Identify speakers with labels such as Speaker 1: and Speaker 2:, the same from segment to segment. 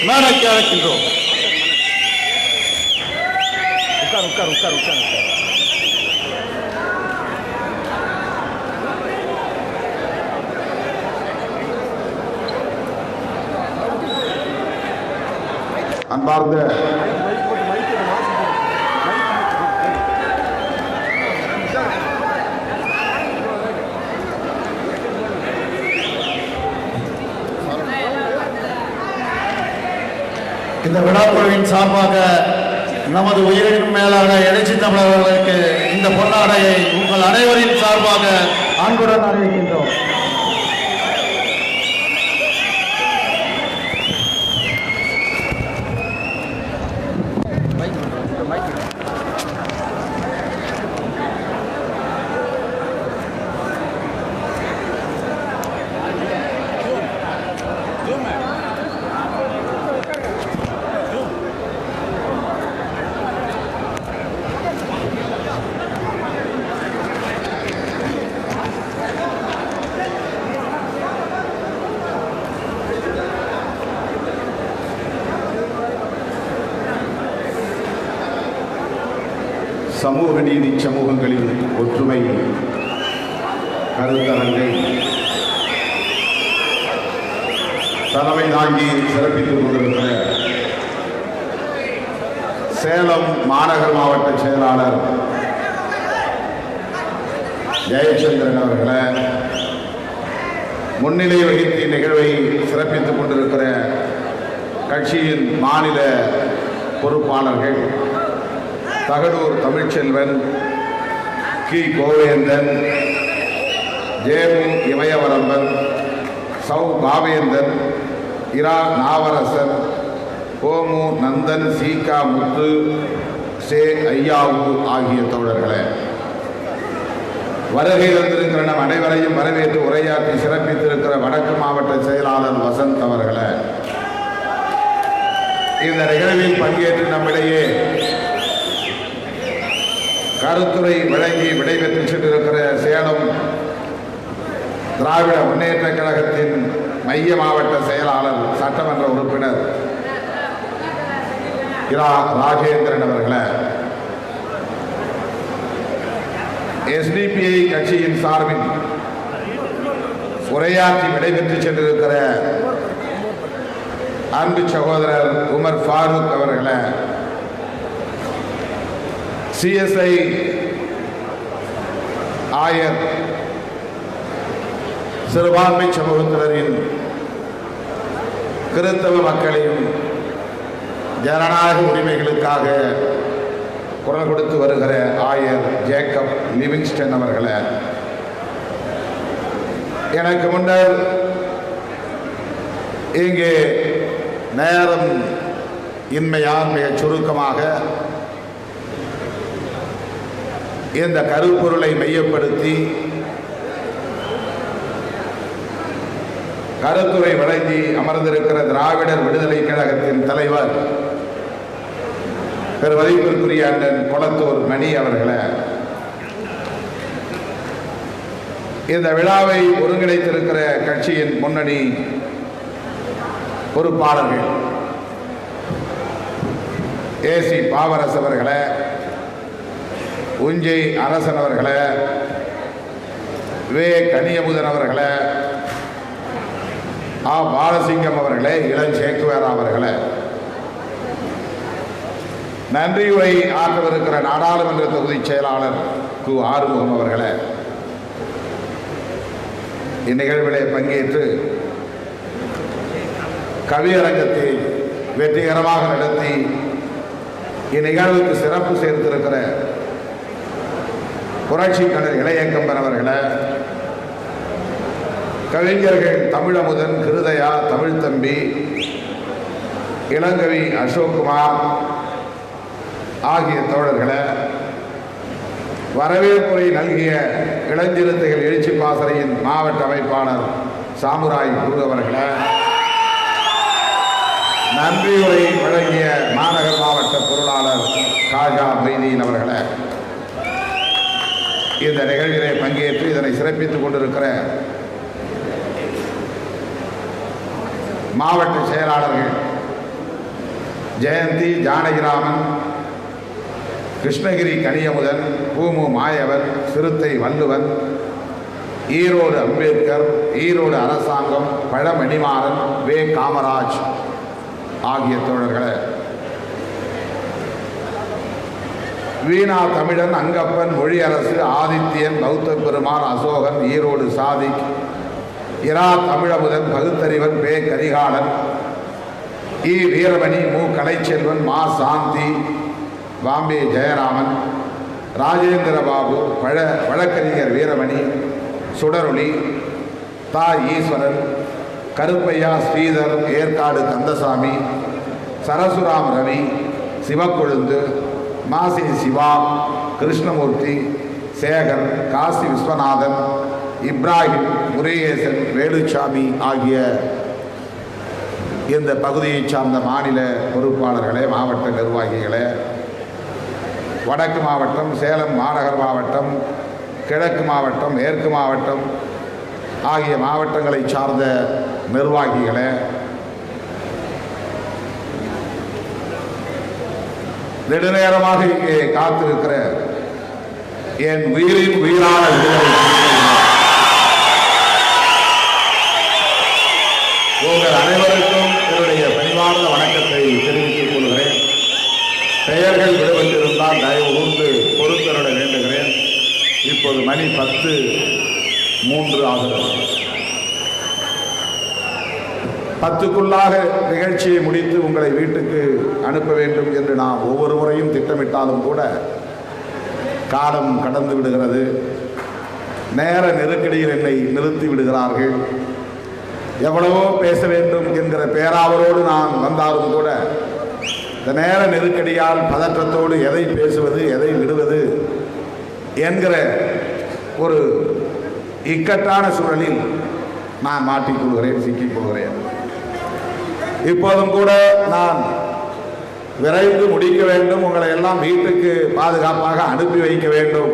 Speaker 1: மேடைக்கு அழைக்கின்றோம். உட்கார் உட்கார் உட்கார் உட்கார்.
Speaker 2: அன்பார்ந்த
Speaker 1: இந்த விழாக்குழுவின் சார்பாக நமது உயிரினும் மேலான எழுச்சி தமிழர்களுக்கு இந்த பொன்னாடையை உங்கள் அனைவரின் சார்பாக அன்புடன் அறிவிக்கின்றோம்.
Speaker 2: சமூக நீதி சமூகங்களின் ஒற்றுமை கருத்தரங்கை தலைமை தாங்கி சிறப்பித்துக் கொண்டிருக்கிற சேலம் மாநகர் மாவட்ட செயலாளர் ஜெயச்சந்திரன் அவர்களை, முன்னிலை வகித்து நிகழ்வை சிறப்பித்துக் கொண்டிருக்கிற கட்சியின் மாநில பொறுப்பாளர்கள் தகடூர் தமிழ்ச்செல்வன், கி கோவேந்தன், ஜேமு இமயவரம்பன், சௌ பாவேந்தன், இரா நாவரசன், கோமு நந்தன், சீகா முத்து, சே ஐயாவு ஆகிய தோழர்களே, வருகை வந்திருக்கிற நம் அனைவரையும் வரவேற்று உரையாற்றி சிறப்பித்திருக்கிற வடக்கு மாவட்ட செயலாளர் வசந்த் அவர்களே, இந்த நிகழ்வில் பங்கேற்று நம்மிடையே கருத்துரை வழங்கி விடைபெற்று சென்றிருக்கிற சேலம் திராவிட முன்னேற்ற கழகத்தின் மைய மாவட்ட செயலாளர் சட்டமன்ற உறுப்பினர் இரா ராஜேந்திரன் அவர்களே, எஸ்டிபிஐ கட்சியின் சார்பில் உரையாற்றி விடைபெற்று சென்றிருக்கிற அன்பு சகோதரர் உமர் ஃபாரூக் அவர்களே, சிஎஸ்ஐ ஆயர் சிறுபான்மை சமூகத்தினரின் கிறிஸ்தவ மக்களையும் ஜனநாயக உரிமைகளுக்காக குரல் கொடுத்து வருகிற ஆயர் ஜேக்கப் லிவிங்ஸ்டன் அவர்களே, எனக்கு முன்னர் இங்கே நேரம் இன்மையால் மிக சுருக்கமாக இந்த கருப்பொருளை மையப்படுத்தி கருத்துரை வழங்கி அமர்ந்திருக்கிற திராவிடர் விடுதலை கழகத்தின் தலைவர் பெருமதிப்பிற்குரிய அண்ணன் கொளத்தூர் மணி அவர்களே, இந்த விழாவை ஒருங்கிணைத்திருக்கிற கட்சியின் முன்னணி பொறுப்பாளர்கள் ஏசி பாவரசு அவர்களே, உஞ்சை அரசன் அவர்களே, வே கனியமுதன் அவர்களே, ஆ பாலசிங்கம் அவர்களே, இளஞ்சேக்குவேரா அவர்களே, நன்றியுரை ஆற்றவிருக்கிற நாடாளுமன்ற தொகுதி செயலாளர் கு ஆறுமுகம் அவர்களே, இந்நிகழ்விலே பங்கேற்று கவியரங்கத்தை வெற்றிகரமாக நடத்தி இந்நிகழ்வுக்கு சிறப்பு சேர்த்திருக்கிற புரட்சி கழக இளையக்கம்பன் அவர்களே, கவிஞர்கள் தமிழமுதன், கிருதயா, தமிழ்தம்பி, இளங்கவி அசோக்குமார் ஆகிய தோழர்களே, வரவேற்புரை நல்கிய இளஞ்சிறுத்தைகள் எழுச்சி பாசறையின் மாவட்ட அமைப்பாளர் சாமுராய் குரு அவர்களே, நன்றியுரை வழங்கிய மாநகர் மாவட்ட பொருளாளர் காஜா மைதீன் அவர்களே, இந்த நிகழ்விலே பங்கேற்று இதனை சிறப்பித்துக் கொண்டிருக்கிற மாவட்ட செயலாளர்கள் ஜெயந்தி ஜானகிராமன், கிருஷ்ணகிரி கனியமுதன், பூமு மாயவன், சிறுத்தை வள்ளுவன், ஈரோடு அம்பேத்கர், ஈரோடு அரசாங்கம், பழமணிமாறன், வே காமராஜ் ஆகிய தோழர்களை, வீணா தமிழன், அங்கப்பன், மொழியரசு, ஆதித்யன், பௌத்த பெருமாள், அசோகன், ஈரோடு சாதிக், இரா தமிழமுதன், பகுத்தறிவன், பே கரிகாலன், இ வீரமணி, மு கலைச்செல்வன், மா சாந்தி, பாம்பே ஜெயராமன், ராஜேந்திர பாபு, வழக்கறிஞர் வீரமணி, சுடரொளி, தா ஈஸ்வரன், கருப்பையா ஸ்ரீதர், ஏற்காடு கந்தசாமி, சரசுராம் ரவி, சிவக்கொழுந்து, மாசி சிவா, கிருஷ்ணமூர்த்தி, சேகர், காசி விஸ்வநாதன், இப்ராஹிம், முருகேசன், வேலுச்சாமி ஆகிய இந்த பகுதியைச் சார்ந்த மாநில பொறுப்பாளர்களே, மாவட்ட நிர்வாகிகளே, வடக்கு மாவட்டம், சேலம் மாநகர் மாவட்டம், கிழக்கு மாவட்டம், மேற்கு மாவட்டம் ஆகிய மாவட்டங்களை சார்ந்த நிர்வாகிகளே, நெடுநேரமாக இங்கே காத்திருக்கிற என் உயிரின் உயிரான உங்கள் அனைவருக்கும் என்னுடைய பணிவார்ந்த வணக்கத்தை தெரிவித்துக் கொள்கிறேன். பெயர்கள் விடுபட்டிருந்தால் தயவு கூர்ந்து பொறுத்தருட வேண்டுகிறேன். இப்போது மணி 10:03 ஆகிறது. 10க்குள்ளாக நிகழ்ச்சியை முடித்து உங்களை வீட்டுக்கு அனுப்ப வேண்டும் என்று நாம் ஒவ்வொரு முறையும் திட்டமிட்டாலும் கூட காலம் கடந்து விடுகிறது. நேர நெருக்கடியில் என்னை நிறுத்தி விடுகிறார்கள். எவ்வளவோ பேச வேண்டும் என்கிற பேராவலோடு நான் வந்தாலும் கூட இந்த நேர நெருக்கடியால் பதற்றத்தோடு எதை பேசுவது எதை விடுவது என்கிற ஒரு இக்கட்டான சூழலில் நான் மாட்டிக்கொள்கிறேன், சிக்கிக்கொள்கிறேன். இப்போதும் கூட நான் விரைந்து முடிக்க வேண்டும், உங்களை எல்லாம் வீட்டுக்கு பாதுகாப்பாக அனுப்பி வைக்க வேண்டும்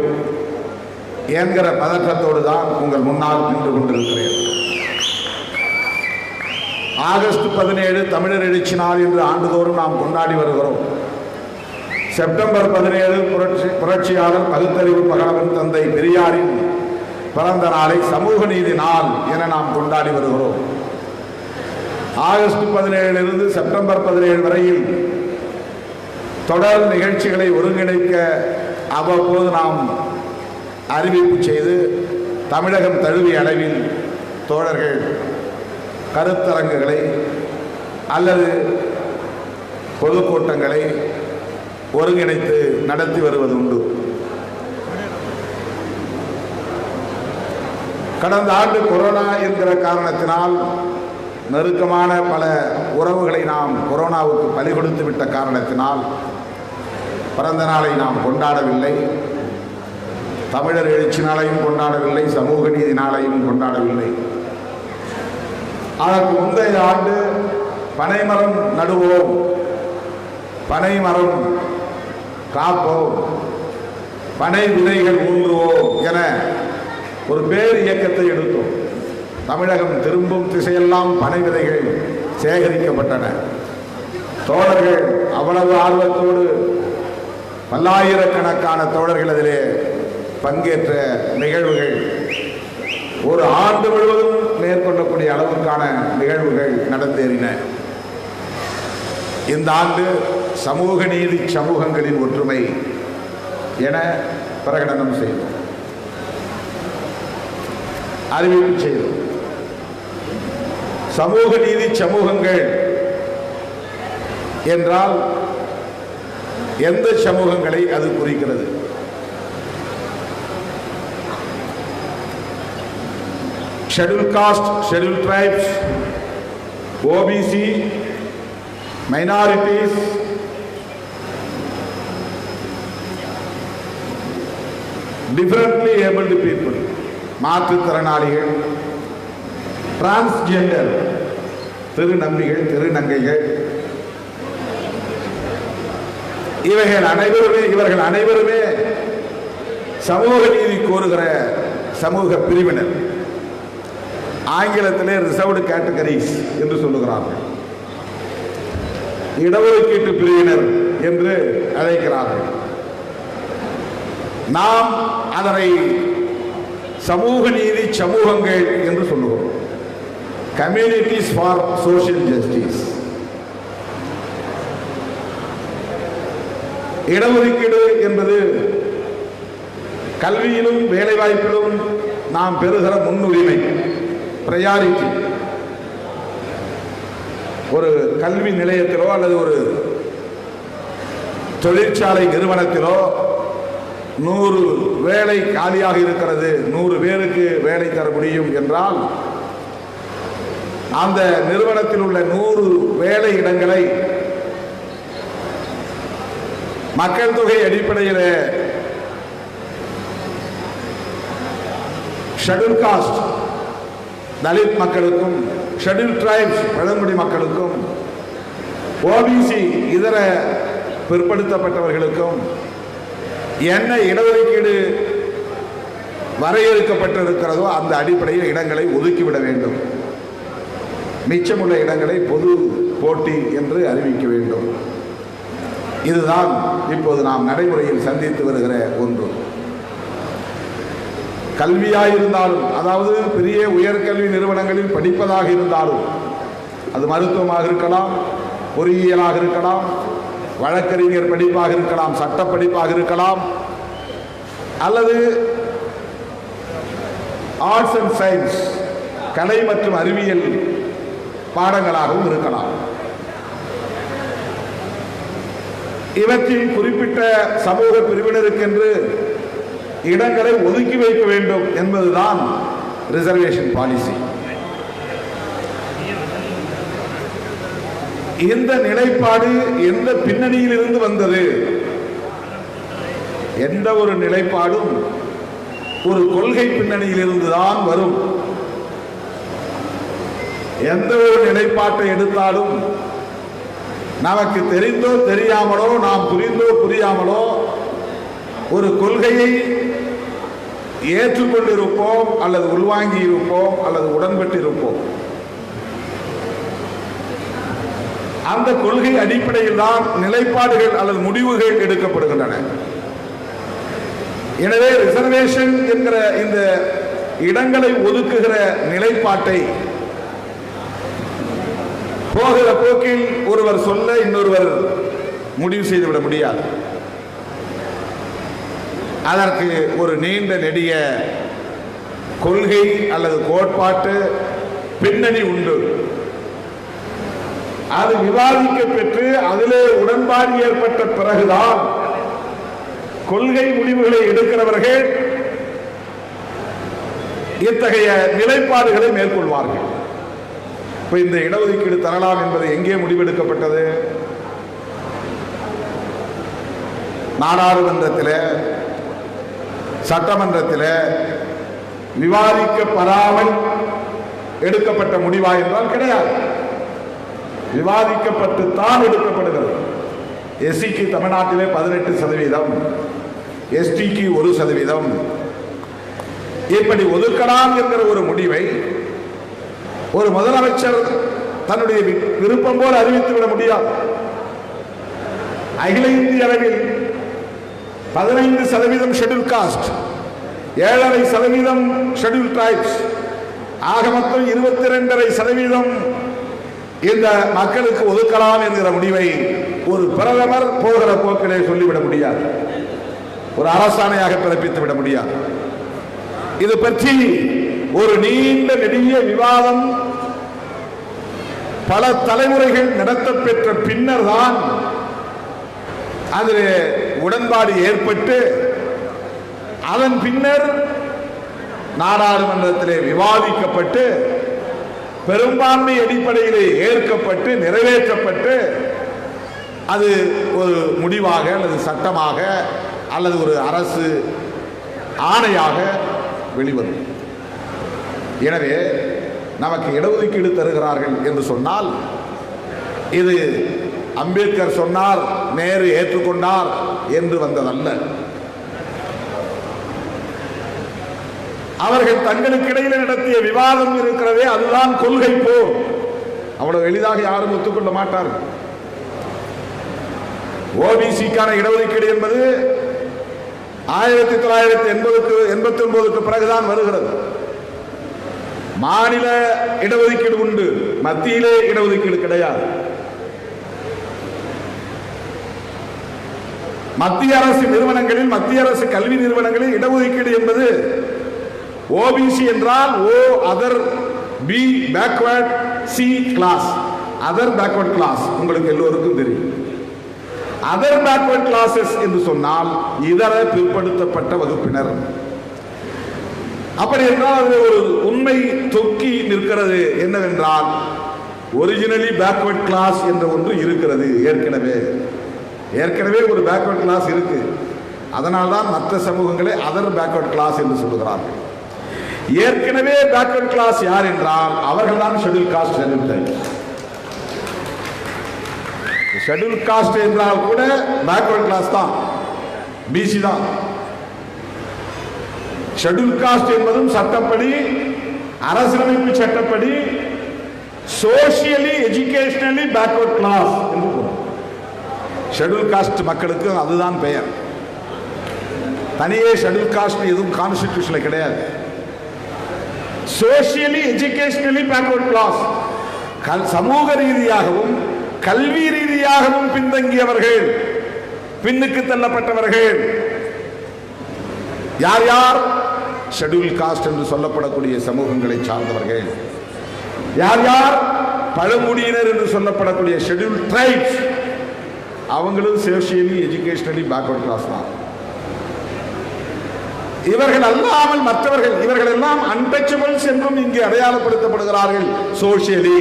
Speaker 2: என்கிற பதற்றத்தோடு தான் உங்கள் முன்னால் நின்று கொண்டிருக்கிறேன். ஆகஸ்ட் 17 தமிழர் எழுச்சி நாள் என்று ஆண்டுதோறும் நாம் கொண்டாடி வருகிறோம். செப்டம்பர் 17 புரட்சியாளர் பகுத்தறிவு பகலவன் தந்தை பெரியாரின் பிறந்த நாளை சமூக நீதி நாள் என நாம் கொண்டாடி வருகிறோம். ஆகஸ்ட் 17 செப்டம்பர் 17 வரையில் தொடர் நிகழ்ச்சிகளை ஒருங்கிணைக்க அவ்வப்போது நாம் அறிவிப்பு செய்து தமிழகம் தழுவிய அளவில் தோழர்கள் கருத்தரங்குகளை அல்லது பொதுக்கூட்டங்களை ஒருங்கிணைத்து நடத்தி வருவது உண்டு. கடந்த ஆண்டு கொரோனா என்கிற காரணத்தினால் நெருக்கமான பல உறவுகளை நாம் கொரோனாவுக்கு பலி கொடுத்து விட்ட காரணத்தினால் பிறந்த நாளை நாம் கொண்டாடவில்லை, தமிழர் எழுச்சி நாளையும் கொண்டாடவில்லை, சமூக நீதி நாளையும் கொண்டாடவில்லை. அதற்கு முந்தைய ஆண்டு பனைமரம் நடுவோம், பனைமரம் காப்போம், பனை விதைகள் ஊன்றுவோம் என ஒரு பேர் இயக்கத்தை எடுத்தோம். தமிழகம் திரும்பும் திசையெல்லாம் பனை விதைகள் சேகரிக்கப்பட்டன. தோழர்கள் அவ்வளவு ஆர்வத்தோடு பல்லாயிரக்கணக்கான தோழர்கள் அதிலே பங்கேற்ற நிகழ்வுகள் ஒரு ஆண்டு முழுவதும் மேற்கொள்ளக்கூடிய அளவுக்கான நிகழ்வுகள் நடந்தேறின. இந்த ஆண்டு சமூக நீதி சமூகங்களின் ஒற்றுமை என பிரகடனம் செய்தோம், அறிவிப்பு செய்தோம். சமூக நீதி சமூகங்கள் என்றால் எந்த சமூகங்களை அது குறிக்கிறது? Schedule cost, schedule tribes, OBC, minorities, differently abled people, மாற்றுத்திறனாளிகள், டிரான்ஸ்ஜெண்டர், திருநம்பிகள், திருநங்கைகள், இவர்கள் அனைவருமே சமூக நீதி கோருகிற சமூக பிரிவினர். ஆங்கிலத்திலே ரிசர்வ்டு கேட்டகரிஸ் என்று சொல்லுகிறார்கள். இடஒதுக்கீட்டு பிரிவினர் என்று அழைக்கிறார்கள். நாம் அதனை சமூக நீதி சமூகங்கள் என்று சொல்லுகிறோம். Communities for social justice. இடஒதுக்கீடு என்பது கல்வியிலும் வேலைவாய்ப்பிலும் நாம் பெறுகிற முன்னுரிமை, பிரையாரிட்டி. ஒரு கல்வி நிலையத்திலோ அல்லது ஒரு தொழிற்சாலை நிறுவனத்திலோ 100 வேலை காலியாக இருக்கிறது, 100 பேருக்கு வேலை தர முடியும் என்றால் அந்த நிறுவனத்தில் உள்ள 100 வேலை இடங்களை மக்கள் தொகை அடிப்படையில் ஷெட்யூல் காஸ்ட் தலித் மக்களுக்கும், ஷெட்யூல் டிரைப்ஸ் பழங்குடி மக்களுக்கும், ஓபிசி இதர பிற்படுத்தப்பட்டவர்களுக்கும் என்ன இடஒதுக்கீடு வரையறுக்கப்பட்டிருக்கிறதோ அந்த அடிப்படையில் இடங்களை ஒதுக்கிவிட வேண்டும். மிச்சமுள்ள இடங்களை பொது போட்டி என்று அறிவிக்க வேண்டும். இதுதான் இப்போது நாம் நடைமுறையில் சந்தித்து வருகிற ஒன்று. கல்வியாயிருந்தாலும், அதாவது பெரிய உயர்கல்வி நிறுவனங்களில் படிப்பதாக இருந்தாலும், அது மருத்துவமாக இருக்கலாம், பொறியியலாக இருக்கலாம், வழக்கறிஞர் படிப்பாக இருக்கலாம், சட்ட படிப்பாக இருக்கலாம், அல்லது ஆர்ட்ஸ் அண்ட் சயின்ஸ் கலை மற்றும் அறிவியல் பாடங்களாகவும் இருக்கலாம். இவற்றில் குறிப்பிட்ட சமூக பிரிவினருக்கென்று இடங்களை ஒதுக்கி வைக்க வேண்டும் என்பதுதான் ரிசர்வேஷன் பாலிசி. இந்த நிலைப்பாடு எந்த பின்னணியில் இருந்து வந்தது? எந்த ஒரு நிலைப்பாடும் ஒரு கொள்கை பின்னணியில் இருந்துதான் வரும். எந்த ஒரு நிலைப்பாட்டை எடுத்தாலும் நமக்கு தெரிந்தோ தெரியாமலோ, நாம் புரிந்தோ புரியாமலோ ஒரு கொள்கையை ஏற்றுக்கொண்டிருப்போம், அல்லது உள்வாங்கி இருப்போம், அல்லது உடன்பட்டு இருப்போம். அந்த கொள்கை அடிப்படையில் தான் நிலைப்பாடுகள் அல்லது முடிவுகள் எடுக்கப்படுகின்றன. எனவே ரிசர்வேஷன் என்கிற இந்த இடங்களை ஒதுக்குகிற நிலைப்பாட்டை போகிற போக்கில் ஒருவர் சொல்ல இன்னொருவர் முடிவு செய்துவிட முடியாது. அதற்கு ஒரு நீண்ட நெடிய கொள்கை அல்லது கோட்பாட்டு பின்னணி உண்டு. அது விவாதிக்கப்பட்டு அதிலே உடன்பாடு ஏற்பட்ட பிறகுதான் கொள்கை முடிவுகளை எடுக்கிறவர்கள் இத்தகைய நிலைப்பாடுகளை மேற்கொள்வார்கள். இப்ப இந்த இடஒதுக்கீடு தரலாம் என்பது எங்கே முடிவெடுக்கப்பட்டது? நாடாளுமன்றத்தில், சட்டமன்றத்தில் விவாதிக்கப்படாமல் எடுக்கப்பட்ட முடிவா என்றால் கிடையாது. விவாதிக்கப்பட்டுத்தான் எடுக்கப்படுகிறது. எஸ்சிக்கு தமிழ்நாட்டிலே 18%, எஸ்டிக்கு 1%, இப்படி ஒதுக்கலாம் என்கிற ஒரு முடிவை ஒரு முதலமைச்சர் தன்னுடைய விருப்பம் போல் அறிவித்துவிட முடியாது. அகில இந்திய அளவில் 15% ஷெட்யூல் காஸ்ட், 7.5% ஷெட்யூல் டிரைப்ஸ், ஆக மொத்தம் 22.5% இந்த மக்களுக்கு ஒதுக்கலாம் என்கிற முடிவை ஒரு பிரதமர் போகிற போக்கிலே சொல்லிவிட முடியாது, ஒரு அரசாணையாக பிறப்பித்து விட முடியாது. இது பற்றி ஒரு நீண்ட நெடிய விவாதம் பல தலைமுறைகள் நடத்தப்பெற்ற பின்னர் தான் அதில் உடன்பாடு ஏற்பட்டு அதன் பின்னர் நாடாளுமன்றத்திலே விவாதிக்கப்பட்டு பெரும்பான்மை அடிப்படையிலே ஏற்கப்பட்டு நிறைவேற்றப்பட்டு அது ஒரு முடிவாக அல்லது சட்டமாக அல்லது ஒரு அரசு ஆணையாக வெளிவரும். எனவே நமக்கு இடஒதுக்கீடு தருகிறார்கள் என்று சொன்னால் இது அம்பேத்கர் சொன்னார், நேரு ஏற்றுக்கொண்டார் என்று வந்ததல்ல. அவர்கள் தங்களுக்கு இடையில் நடத்திய விவாதம் இருக்கிறதே, அதுதான் கொள்கை போர். அவ்வளவு எளிதாக யாரும் ஒத்துக்கொள்ள மாட்டார்கள். ஓபிசிக்கான இடஒதுக்கீடு என்பது 1989க்கு பிறகுதான் வருகிறது. மாநில இடஒதுக்கீடு உண்டு, மத்தியிலே இடஒதுக்கீடு கிடையாது. மத்திய அரசு நிறுவனங்களில், மத்திய அரசு கல்வி நிறுவனங்களில் இடஒதுக்கீடு என்பது ஓபிசி என்றால் O other, P backward, C class. Other backward class உங்களுக்கு எல்லோருக்கும் தெரியும். அதர் பேக்வர்ட் கிளாஸஸ் என்று சொன்னால் இதர பிற்படுத்தப்பட்ட வகுப்பினர். அப்படி என்றால் அது ஒரு உண்மை தொக்கி நிற்கிறது. என்னவென்றால் ஒரிஜினலி பேக்வர்ட் கிளாஸ் என்ற ஒன்று இருக்கிறது. ஏற்கனவே ஒரு பேக்வர்ட் கிளாஸ் இருக்கு. அதனால்தான் மற்ற சமூகங்களை அதர் பேக்வர்ட் கிளாஸ் என்று சொல்லுகிறார்கள். ஏற்கனவே பேக்வர்ட் கிளாஸ் யார் என்றால் அவர்கள் தான் schedule cost, schedule try. Schedule cost என்றால் கூட பேக்வர்ட் கிளாஸ் தான், பிசி தான். ஷெட்யூல் காஸ்ட் என்பதும் சட்டப்படி, அரசியலமைப்பு சட்டப்படி சோசியலி எஜுகேஷனலி பேக்வர்ட் கிளாஸ் என்று கூறும். ஷெட்யூல் காஸ்ட் மக்களுக்கு அதுதான் பெயர். தனியே ஷெட்யூல் காஸ்ட் எதுவும் கான்ஸ்டிடியூஷன்ல கிடையாது. சோசியலி எஜுகேஷனலி பேக்வர்ட் கிளாஸ், சமூக ரீதியாகவும் கல்வி ரீதியாகவும் பின்தங்கியவர்கள், பின்னுக்கு தள்ளப்பட்டவர்கள். யார் யார்? ஷெட்யூல் காஸ்ட் என்று சொல்லப்படக்கூடிய சமூகங்களை சார்ந்தவர்கள். யார் யார்? பழங்குடியினர் என்று சொல்லப்படக்கூடிய ஷெட்யூல் ட்ரைப்ஸ். அவங்களும் சோசியலி எஜுகேஷனலி பேக்வர்ட் கிளாஸ் தான். இவர்கள் அல்லாமல் மற்றவர்கள், இவர்கள் எல்லாம் அன்டச்சபிள்ஸ் என்றும் இங்கே அடையாளப்படுத்தப்படுகிறார்கள். சோசியலி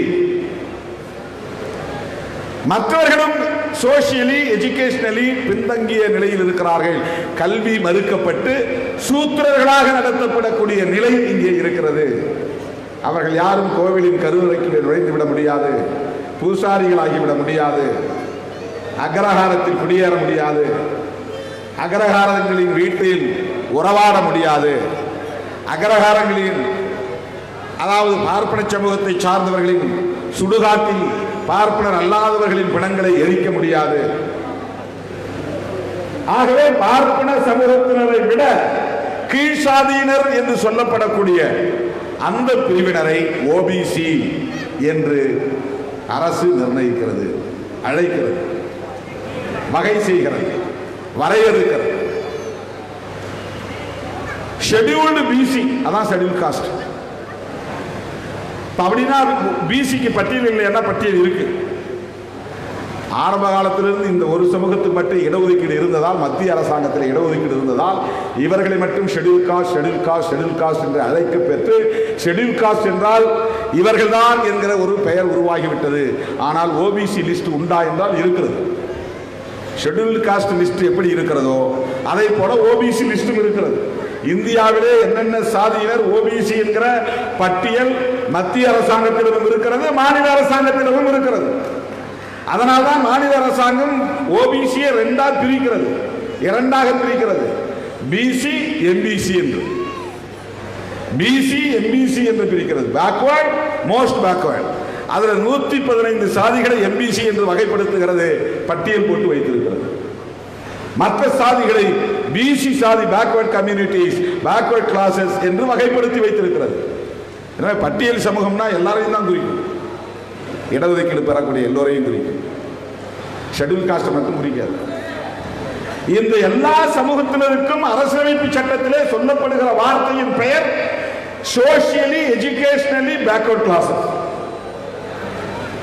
Speaker 2: மற்றவர்களும் சோசியலி எஜுகேஷனலி பின்தங்கிய நிலையில் இருக்கிறார்கள். கல்வி மறுக்கப்பட்டு சூத்திரர்களாக நடத்தப்படக்கூடிய நிலை இங்கே இருக்கிறது. அவர்கள் யாரும் கோவிலின் கருவறைக்கு நுழைந்துவிட முடியாது, பூசாரிகளாகிவிட முடியாது, அக்ரஹாரத்தில் குடியேற முடியாது, அக்ரஹாரங்களின் வீட்டில் உறவாட முடியாது, அக்ரஹாரங்களின் அதாவது பார்ப்பன சமூகத்தை சார்ந்தவர்களின் சுடுகாட்டில் பார்ப்பனர் அல்லாதவர்களின் பிணங்களை எரிக்க முடியாது. ஆகவே பார்ப்பன சமூகத்தினரை விட கீழ்சாதியினர் என்று சொல்லப்படக்கூடிய அந்த பிரிவினரை ஓபிசி என்று அரசு நிர்ணயிக்கிறது, அழைக்கிறது, வகை செய்கிறது, வரையறுக்கிறது. ஷெட்யூல்டு பிசி அதான் ஷெட்யூல் காஸ்ட். அப்படின்னா பிசிக்கு பட்டியல் இல்லைன்னா பட்டியல் இருக்கு. ஆரம்ப காலத்திலிருந்து இந்த ஒரு சமூகத்துக்கு மட்டும் இடஒதுக்கீடு இருந்ததால், மத்திய அரசாங்கத்தில் இடஒதுக்கீடு இருந்ததால் இவர்களை மட்டும் schedule cost, schedule cost, schedule cost என்று அழைக்க பெற்று ஷெட்யூல் காஸ்ட் என்றால் இவர்கள்தான் என்கிற ஒரு பெயர் உருவாகிவிட்டது. ஆனால் ஓபிசி லிஸ்ட் உண்டா என்றால் இருக்கிறது. ஷெட்யூல் காஸ்ட் லிஸ்ட் எப்படி இருக்கிறதோ அதை போல ஓபிசி லிஸ்டும் இருக்கிறது. இந்தியாவிலே என்னென்ன சாதியினர் ஓபிசி என்கிற பட்டியல் மத்திய அரசாங்கத்திலும் இருக்கிறது, மாநில அரசாங்கத்திலும் இருக்கிறது. அதனால்தான் மாநில அரசாங்கம் ஓபிசியை இரண்டாக பிரிக்கிறது. பிசி எம்பிசி என்று, பிசி எம்பிசி என்று பிரிக்கிறது. Backward, most backward. அதுல 115 சாதிகளை எம்பிசி என்று வகைப்படுத்துகிறது, பட்டியல் போட்டு வைத்திருக்கிறது. மற்ற சாதிகளை பிசி சாதி, பேக்வர்ட் கம்யூனிட்டிஸ், பேக்வர்ட் கிளாஸஸ் என்று வகைப்படுத்தி வைத்திருக்கிறது. எனவே பட்டியல் சமூகம்னா எல்லாரையும் தான் குறிக்கும், இடஒதுக்கீடு பெறக்கூடிய எல்லோரையும் குறிக்கும், ஷெட்யூல் காஸ்ட் மட்டும் குறிக்காது. இந்த எல்லா சமூகத்தினருக்கும் அரசியலமைப்பு சட்டத்திலே சொல்லப்படுகிற வார்த்தையின் பெயர் சோசியலி எஜுகேஷனலி பேக்வர்ட் கிளாஸஸ்.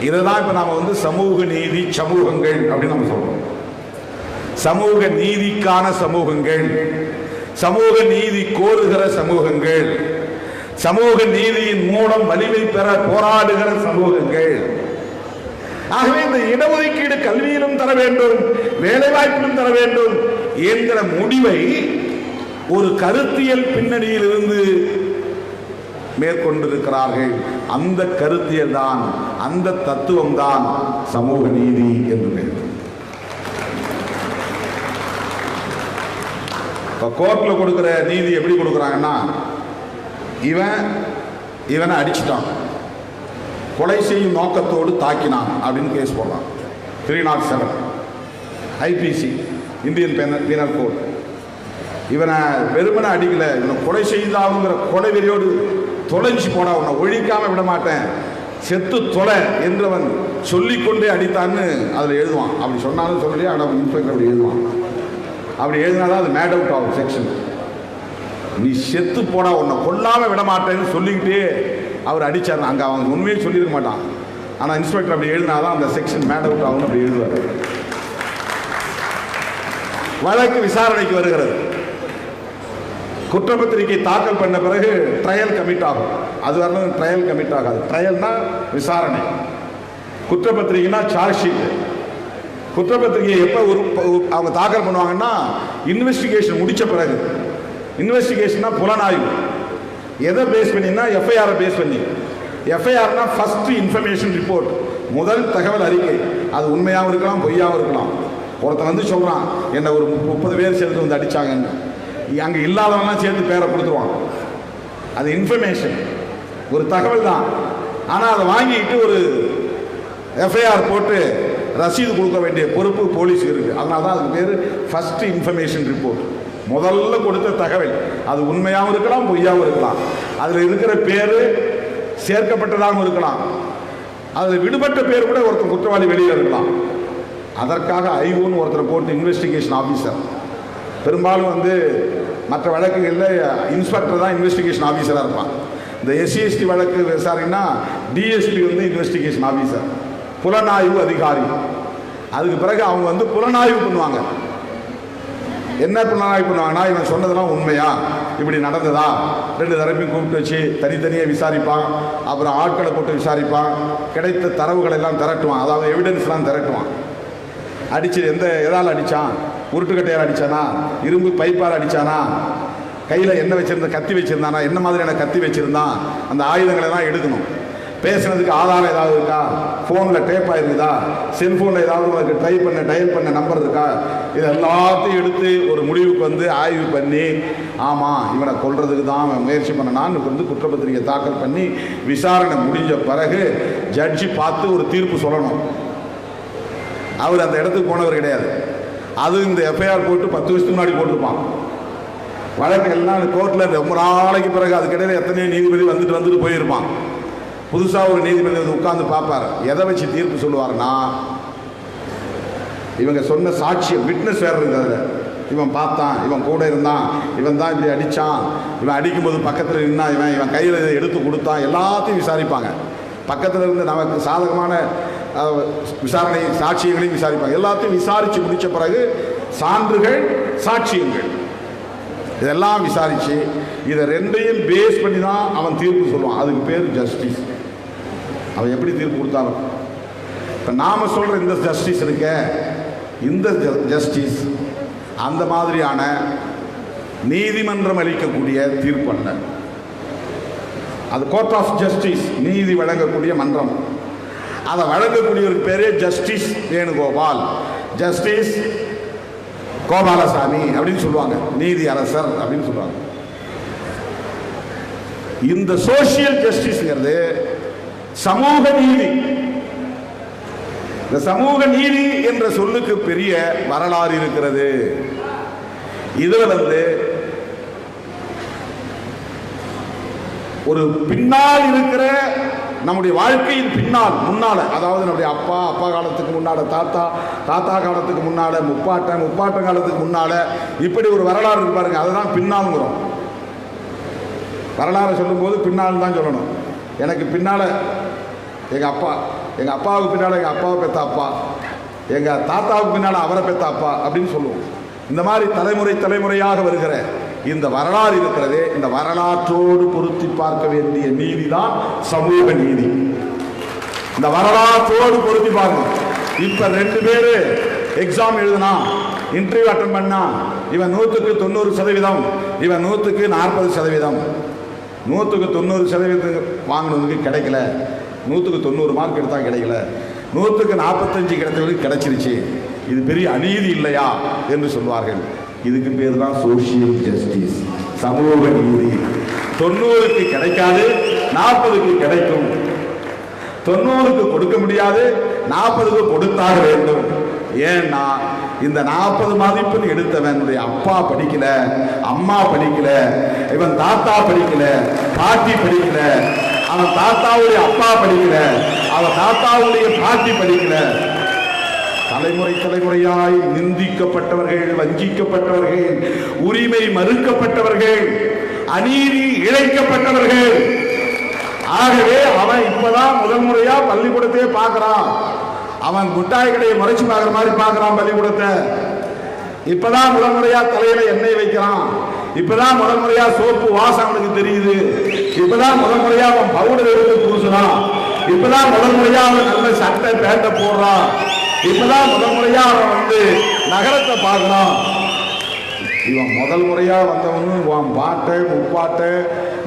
Speaker 2: இதுதான் இப்ப நாம சமூக நீதி சமூகங்கள் அப்படின்னு நம்ம சொல்றோம். சமூக நீதிக்கான சமூகங்கள், சமூக நீதி கோருகிற சமூகங்கள், சமூக நீதியின் மூலம் வலிமை பெற போராடுகிற சமூகங்கள். ஆகவே இந்த இடஒதுக்கீடு கல்வியிலும் தர வேண்டும், வேலைவாய்ப்பிலும் தர வேண்டும் என்கிற முடிவை ஒரு கருத்தியல் பின்னணியில் இருந்து மேற்கொண்டிருக்கிறார்கள். அந்த கருத்தியல் தான், அந்த தத்துவம் தான் சமூக நீதி என்று. கோர்ட்ல கொடுக்கிற நீதி எப்படி கொடுக்குறாங்கன்னா, இவனை அடிச்சிட்டான், கொலை செய்யும் நோக்கத்தோடு தாக்கினான் அப்படின்னு கேஸ் போடுறான். 307 ஐபிசி, இந்தியன் பீனல் கோட். இவனை வெறுமனை அடிக்கல, இவனை கொலை செய்தாங்கிற கொலை வெறியோடு தொலைஞ்சி போனா உன்னை ஒழிக்காம விட மாட்டேன், செத்து தொலை என்றவன் சொல்லிக்கொண்டே அடித்தான்னு அதில் எழுதுவான். அப்படி சொன்னாலும் சொல்லலையே, ஆனால் இன்ஸ்பெக்டர் அப்படி எழுதுவான். அப்படி எழுதினாதான் அது மேட் அவுட் ஆகும் செக்ஷன். நீ செத்து போனா உன்னை கொல்லாம விட மாட்டேன்னு சொல்லிக்கிட்டே அவர் அடிச்சார். அங்கே அவன் உண்மையே சொல்லியிருக்க மாட்டான், ஆனால் இன்ஸ்பெக்டர் அப்படி எழுதினாதான் அந்த செக்ஷன் மேட் அவுட் ஆகும்னு அப்படி எழுதுவார். வழக்கு விசாரணைக்கு வருகிறது. குற்றப்பத்திரிகை தாக்கல் பண்ண பிறகு ட்ரையல் கமிட் ஆகும். அது வரணும் ட்ரையல் கமிட் ஆகாது. ட்ரையல்னா விசாரணை, குற்றப்பத்திரிகைனா சார்ஜ் ஷீட். குற்றப்பத்திரிகை எப்போ அவங்க தாக்கல் பண்ணுவாங்கன்னா இன்வெஸ்டிகேஷன் முடிச்ச பிறகு. இன்வெஸ்டிகேஷன்னா புலனாய்வு. எதை பேஸ் பண்ணினா எஃப்ஐஆரை பேஸ் பண்ணி. எஃப்ஐஆர்னா ஃபர்ஸ்ட் இன்ஃபர்மேஷன் ரிப்போர்ட், முதல் தகவல் அறிக்கை. அது உண்மையாகவும் இருக்கலாம், பொய்யாகவும் இருக்கலாம். ஒருத்தன் வந்து சொல்கிறான் என்னை ஒரு 30 பேர் சேர்த்து வந்து அடித்தாங்கன்னு, அங்கே இல்லாதவங்களாம் சேர்த்து பேரை கொடுத்துருவான். அது இன்ஃபர்மேஷன், ஒரு தகவல் தான். ஆனால் அதை வாங்கிட்டு ஒரு எஃப்ஐஆர் போட்டு ரசீது கொடுக்க வேண்டிய பொறுப்பு போலீஸுக்கு இருக்குது. அதனால தான் அதுக்கு பேர் ஃபர்ஸ்ட் இன்ஃபர்மேஷன் ரிப்போர்ட், முதல்ல கொடுத்த தகவல். அது உண்மையாகவும் இருக்கலாம், பொய்யாகவும் இருக்கலாம். அதில் இருக்கிற பேர் சேர்க்கப்பட்டதாகவும் இருக்கலாம், அதில் விடுபட்ட பேர் கூட ஒருத்தர் குற்றவாளி வெளியில் இருக்கலாம். அதற்காக ஐஓன்னு ஒருத்தர் போட்டு இன்வெஸ்டிகேஷன் ஆஃபீஸர். பெரும்பாலும் வந்து மற்ற வழக்குகளில் இன்ஸ்பெக்டர் தான் இன்வெஸ்டிகேஷன் ஆஃபீஸராக இருப்பான். இந்த எஸ்சிஎஸ்டி வழக்கு விசாரினா டிஎஸ்பி வந்து இன்வெஸ்டிகேஷன் ஆஃபீஸர், புலனாய்வு அதிகாரி. அதுக்கு பிறகு அவங்க வந்து புலனாய்வு பண்ணுவாங்க. என்ன புலனாய்வு பண்ணுவாங்கன்னா, இவன் சொன்னதெல்லாம் உண்மையா, இப்படி நடந்ததா, 2 தரப்பையும் கூப்பிட்டு வச்சு தனித்தனியாக விசாரிப்பான். அப்புறம் ஆட்களை போட்டு விசாரிப்பான். கிடைத்த தரவுகளை எல்லாம் திரட்டுவான், அதாவது எவிடன்ஸ்லாம் திரட்டுவான். அடிச்சு எதால் அடித்தான், உருட்டுக்கட்டையால் அடித்தானா, இரும்பு பைப்பால் அடித்தானா, கையில் என்ன வச்சுருந்த, கத்தி வச்சுருந்தானா, என்ன மாதிரியான கத்தி வச்சுருந்தான், அந்த ஆயுதங்களை எல்லாம் எடுக்கணும். பேசுனதுக்கு ஆதாரம் ஏதாவது இருக்கா, ஃபோனில் டேப் ஆயிருக்குதா, செல்ஃபோனில் ஏதாவது உங்களுக்கு டயல் பண்ண நம்பர் இருக்கா, இது எல்லாத்தையும் எடுத்து ஒரு முடிவுக்கு வந்து ஆய்வு பண்ணி, ஆமாம் இவனை கொல்றதுக்கு தான் அவன் முயற்சி பண்ணனான்னு வந்து குற்றப்பத்திரிகை தாக்கல் பண்ணி விசாரணை முடிஞ்ச பிறகு ஜட்ஜி பார்த்து ஒரு தீர்ப்பு சொல்லணும். அவர் அந்த இடத்துக்கு போனவர் கிடையாது. அது இந்த எஃப்ஐஆர் போட்டு 10 வருஷத்துக்கு முன்னாடி போட்டிருப்பான். வழக்கு எல்லாம் கோர்ட்டில் ரொம்ப நாளைக்கு பிறகு அதுக்கிடையில் எத்தனையோ நீதிபதி வந்துட்டு போயிருப்பான். புதுசாக ஒரு நீதிபதி வந்து உட்கார்ந்து பார்ப்பார். எதை வச்சு தீர்ப்பு சொல்லுவார்னா, இவங்க சொன்ன சாட்சியம், விட்னஸ் வேறு இருந்தது. இவன் பார்த்தான், இவன் கூட இருந்தான், இவன் தான் இப்படி அடித்தான், இவன் அடிக்கும்போது பக்கத்தில் நின்னா, இவன் கையில் இதை எடுத்து கொடுத்தான், எல்லாத்தையும் விசாரிப்பாங்க. பக்கத்தில் இருந்து நமக்கு சாதகமான விசாரணை சாட்சியங்களையும் விசாரிப்பாங்க. எல்லாத்தையும் விசாரித்து முடித்த பிறகு சான்றுகள், சாட்சியங்கள் இதெல்லாம் விசாரித்து இதை 2ஐயும் பேஸ் பண்ணி தான் அவன் தீர்ப்பு சொல்லுவான். அதுக்கு பேர் ஜஸ்டிஸ். அவன் எப்படி தீர்ப்பு கொடுத்தாலும். இப்போ நாம் சொல்கிற இந்த ஜஸ்டிஸ் இருக்க, இந்த ஜஸ்டிஸ் அந்த மாதிரியான நீதிமன்றம் அளிக்கக்கூடிய தீர்ப்பு அல்ல. அது கோர்ட் ஆஃப் ஜஸ்டிஸ், நீதி வழங்கக்கூடிய மன்றம். அதை வழங்கக்கூடியவருக்கு பேரே ஜஸ்டிஸ் வேணுகோபால், ஜஸ்டிஸ் கோபாலசாமி அப்படின்னு சொல்லுவாங்க, நீதி அரசர் அப்படின்னு சொல்லுவாங்க. இந்த சோசியல் ஜஸ்டிஸ்ங்கிறது சமூக நீதி. இந்த சமூக நீதி என்ற சொல்லுக்கு பெரிய வரலாறு இருக்கிறது. இதுல வந்து ஒரு பின்னால் இருக்கிற நம்முடைய வாழ்க்கையின் பின்னால், முன்னால, அதாவது நம்முடைய அப்பா காலத்துக்கு முன்னால, தாத்தா காலத்துக்கு முன்னால, முப்பாட்டன் காலத்துக்கு முன்னால, இப்படி ஒரு வரலாறு இருக்கு பாருங்க. அதுதான் பின்னால்ங்கிறோம். வரலாறு சொல்லும்போது பின்னால் தான் சொல்லணும். எனக்கு பின்னால எங்கள் அப்பாவுக்கு பின்னால் எங்கள் அப்பாவை பெற்ற அப்பா, எங்கள் தாத்தாவுக்கு பின்னால் அவரை பெற்ற அப்பா அப்படின்னு சொல்லுவோம். இந்த மாதிரி தலைமுறையாக வருகிற இந்த வரலாறு இருக்கிறதே, இந்த வரலாற்றோடு பொருத்தி பார்க்க வேண்டிய நீதி தான் சமூக நீதி. இந்த வரலாற்றோடு பொருத்தி பாருங்க. இப்ப 2 பேரு எக்ஸாம் எழுதுனா, இன்டர்வியூ அட்டன் பண்ணா, இவன் 100க்கு 90%, இவன் 100க்கு 40%. 100க்கு 90% வாங்கினதுக்கு கிடைக்கல, 100க்கு 90 மார்க் எடுத்தா கிடைக்கல, 100க்கு 45 கிடைத்தவர்களுக்கு கிடைச்சிருச்சு. இது பெரிய அநீதி இல்லையா என்று சொல்வார்கள். இதுக்கு பேர் தான் சோசியல் ஜஸ்டிஸ், சமூக நீதி. 90க்கு கிடைக்காது, 40க்கு கிடைக்கும். 90க்கு கொடுக்க முடியாது, 40க்கு கொடுத்தாக வேண்டும். ஏன்னா இந்த 40 மதிப்பெண் எடுத்தவனுடைய அப்பா படிக்கல, அம்மா படிக்கல, இவன் தாத்தா படிக்கல, பாட்டி படிக்கல, அவன் தாத்தாவுடைய அப்பா படிக்கல, அவன் தாத்தாவுடைய பாட்டி படிக்கல. தலைமுறை தலைமுறையாய் நிந்திக்கப்பட்டவர்கள், வஞ்சிக்கப்பட்டவர்கள், உரிமை மறுக்கப்பட்டவர்கள், அநீதி இழைக்கப்பட்டவர்கள். ஆகவே அவன் இப்பதான் முதல் முறையா பள்ளிக்கூடத்தையே பார்க்கிறான். அவன் முட்டாய் கடையை முறைச்சு பார்க்குற மாதிரி பார்க்கிறான் பள்ளிக்கூடத்தை. இப்பதான் முதல் முறையா தலையில எண்ணெய் வைக்கிறான். இப்பதான் முதல் முறையா சோப்பு வாசம் அவனுக்கு தெரியுது. இப்பதான் முதல் முறையா அவன் பவுடர் எடுத்து பூசுறான். இப்பதான் முதல் முறையா அவன் நல்ல சட்டை பேண்ட போடுறான். இப்பதான் முதல் முறையா அவன் நகரத்தை பார்க்கிறான். இவன் முதல் முறையா வந்தவனும் பாட்டை முப்பாட்டை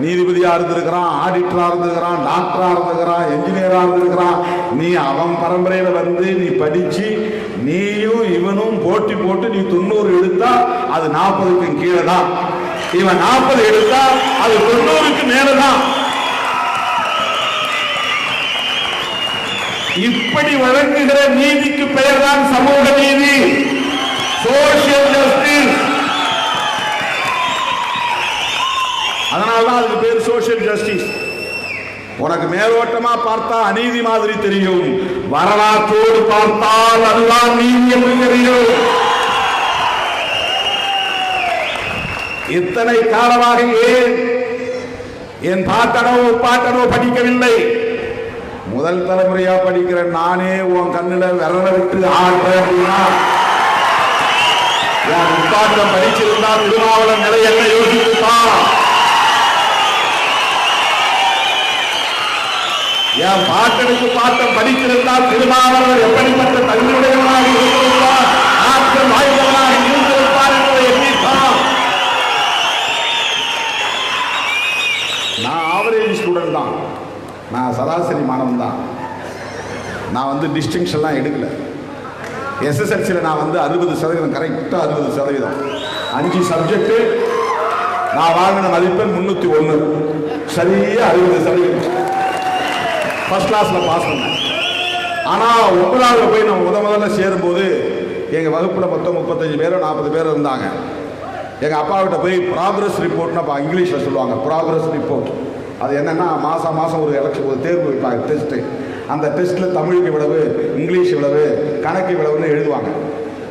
Speaker 2: நீதிபதியா இருந்திருக்கிறான், ஆடிட்டரா இருந்திருக்கிறான், டாக்டரா இருந்திருக்கிறான், என்ஜினியரா இருந்திருக்கிறான். நீ அவன் பரம்பரையில நீ படிச்சு நீயும் இவனும் போட்டி போட்டு நீ 90 எடுத்தா அது 40க்கு கீழே தான். இவன் 40 எடுத்தா அது 90க்கு மேலதான். இப்படி வழங்குகிற நீதிக்கு பெயர் தான் சமூக நீதி, சோசியல் ஜஸ்டிஸ். அதனால்தான் அதுக்கு பேர் சோசியல் ஜஸ்டிஸ். உனக்கு மேலோட்டமா பார்த்தா அநீதி மாதிரி தெரியும், வரலாற்றோடு பார்த்தால் அதுதான் நீதி என்று தெரியும். இத்தனை காலமாக ஏன் என் பாட்டனோ பாட்டனோ படிக்கவில்லை? முதல் தலைமுறையா படிக்கிற நானே உன் கண்ணுல விரல விட்டு ஆடுறேன் அப்படின்னா என் பாட்டம் படிச்சிருந்தா திருமாவளவன் நிலை என்ன யோசிச்சுப்பா? என் பாட்டனுக்கு பாட்டம் படித்திருந்தால் திருமாவளவன் எப்படிப்பட்ட தன்னுடையவனாக இருந்திருப்பார், ஆற்றல் வாய்ந்தவனாக இருந்திருப்பார் என்பதை எண்ணித்தான். நான் ஆவரேஜ் ஸ்டூடெண்ட் தான், நான் சராசரி மாணவன் தான். நான் டிஸ்டிங்ஷன்லாம் எடுக்கல. எஸ்எஸ்எல்சியில் நான் 60%, கரெக்டாக 60%. 5 சப்ஜெக்ட் நான் வாங்கின மதிப்பெண் 301, சரியா 60%. ஃபர்ஸ்ட் கிளாஸில் பாஸ் பண்ணேன். ஆனால் 9வது போய் நான் முதல்ல சேரும்போது எங்கள் வகுப்பில் மொத்தம் 35 பேரோ 40 பேர் இருந்தாங்க. எங்கள் அப்பாவிட்ட போய் ப்ராக்ரஸ் ரிப்போர்ட்னு அப்போ இங்கிலீஷில் சொல்லுவாங்க. ப்ராக்ரஸ் ரிப்போர்ட் அது என்னென்னா மாதம் ஒரு எலெக்ஷன், ஒரு தேர்வு வைப்பாங்க, டெஸ்ட்டு. அந்த டெஸ்ட்டில் தமிழுக்கு இவ்வளவு, இங்கிலீஷ் இவ்வளவு, கணக்கு இவ்வளவுன்னு எழுதுவாங்க.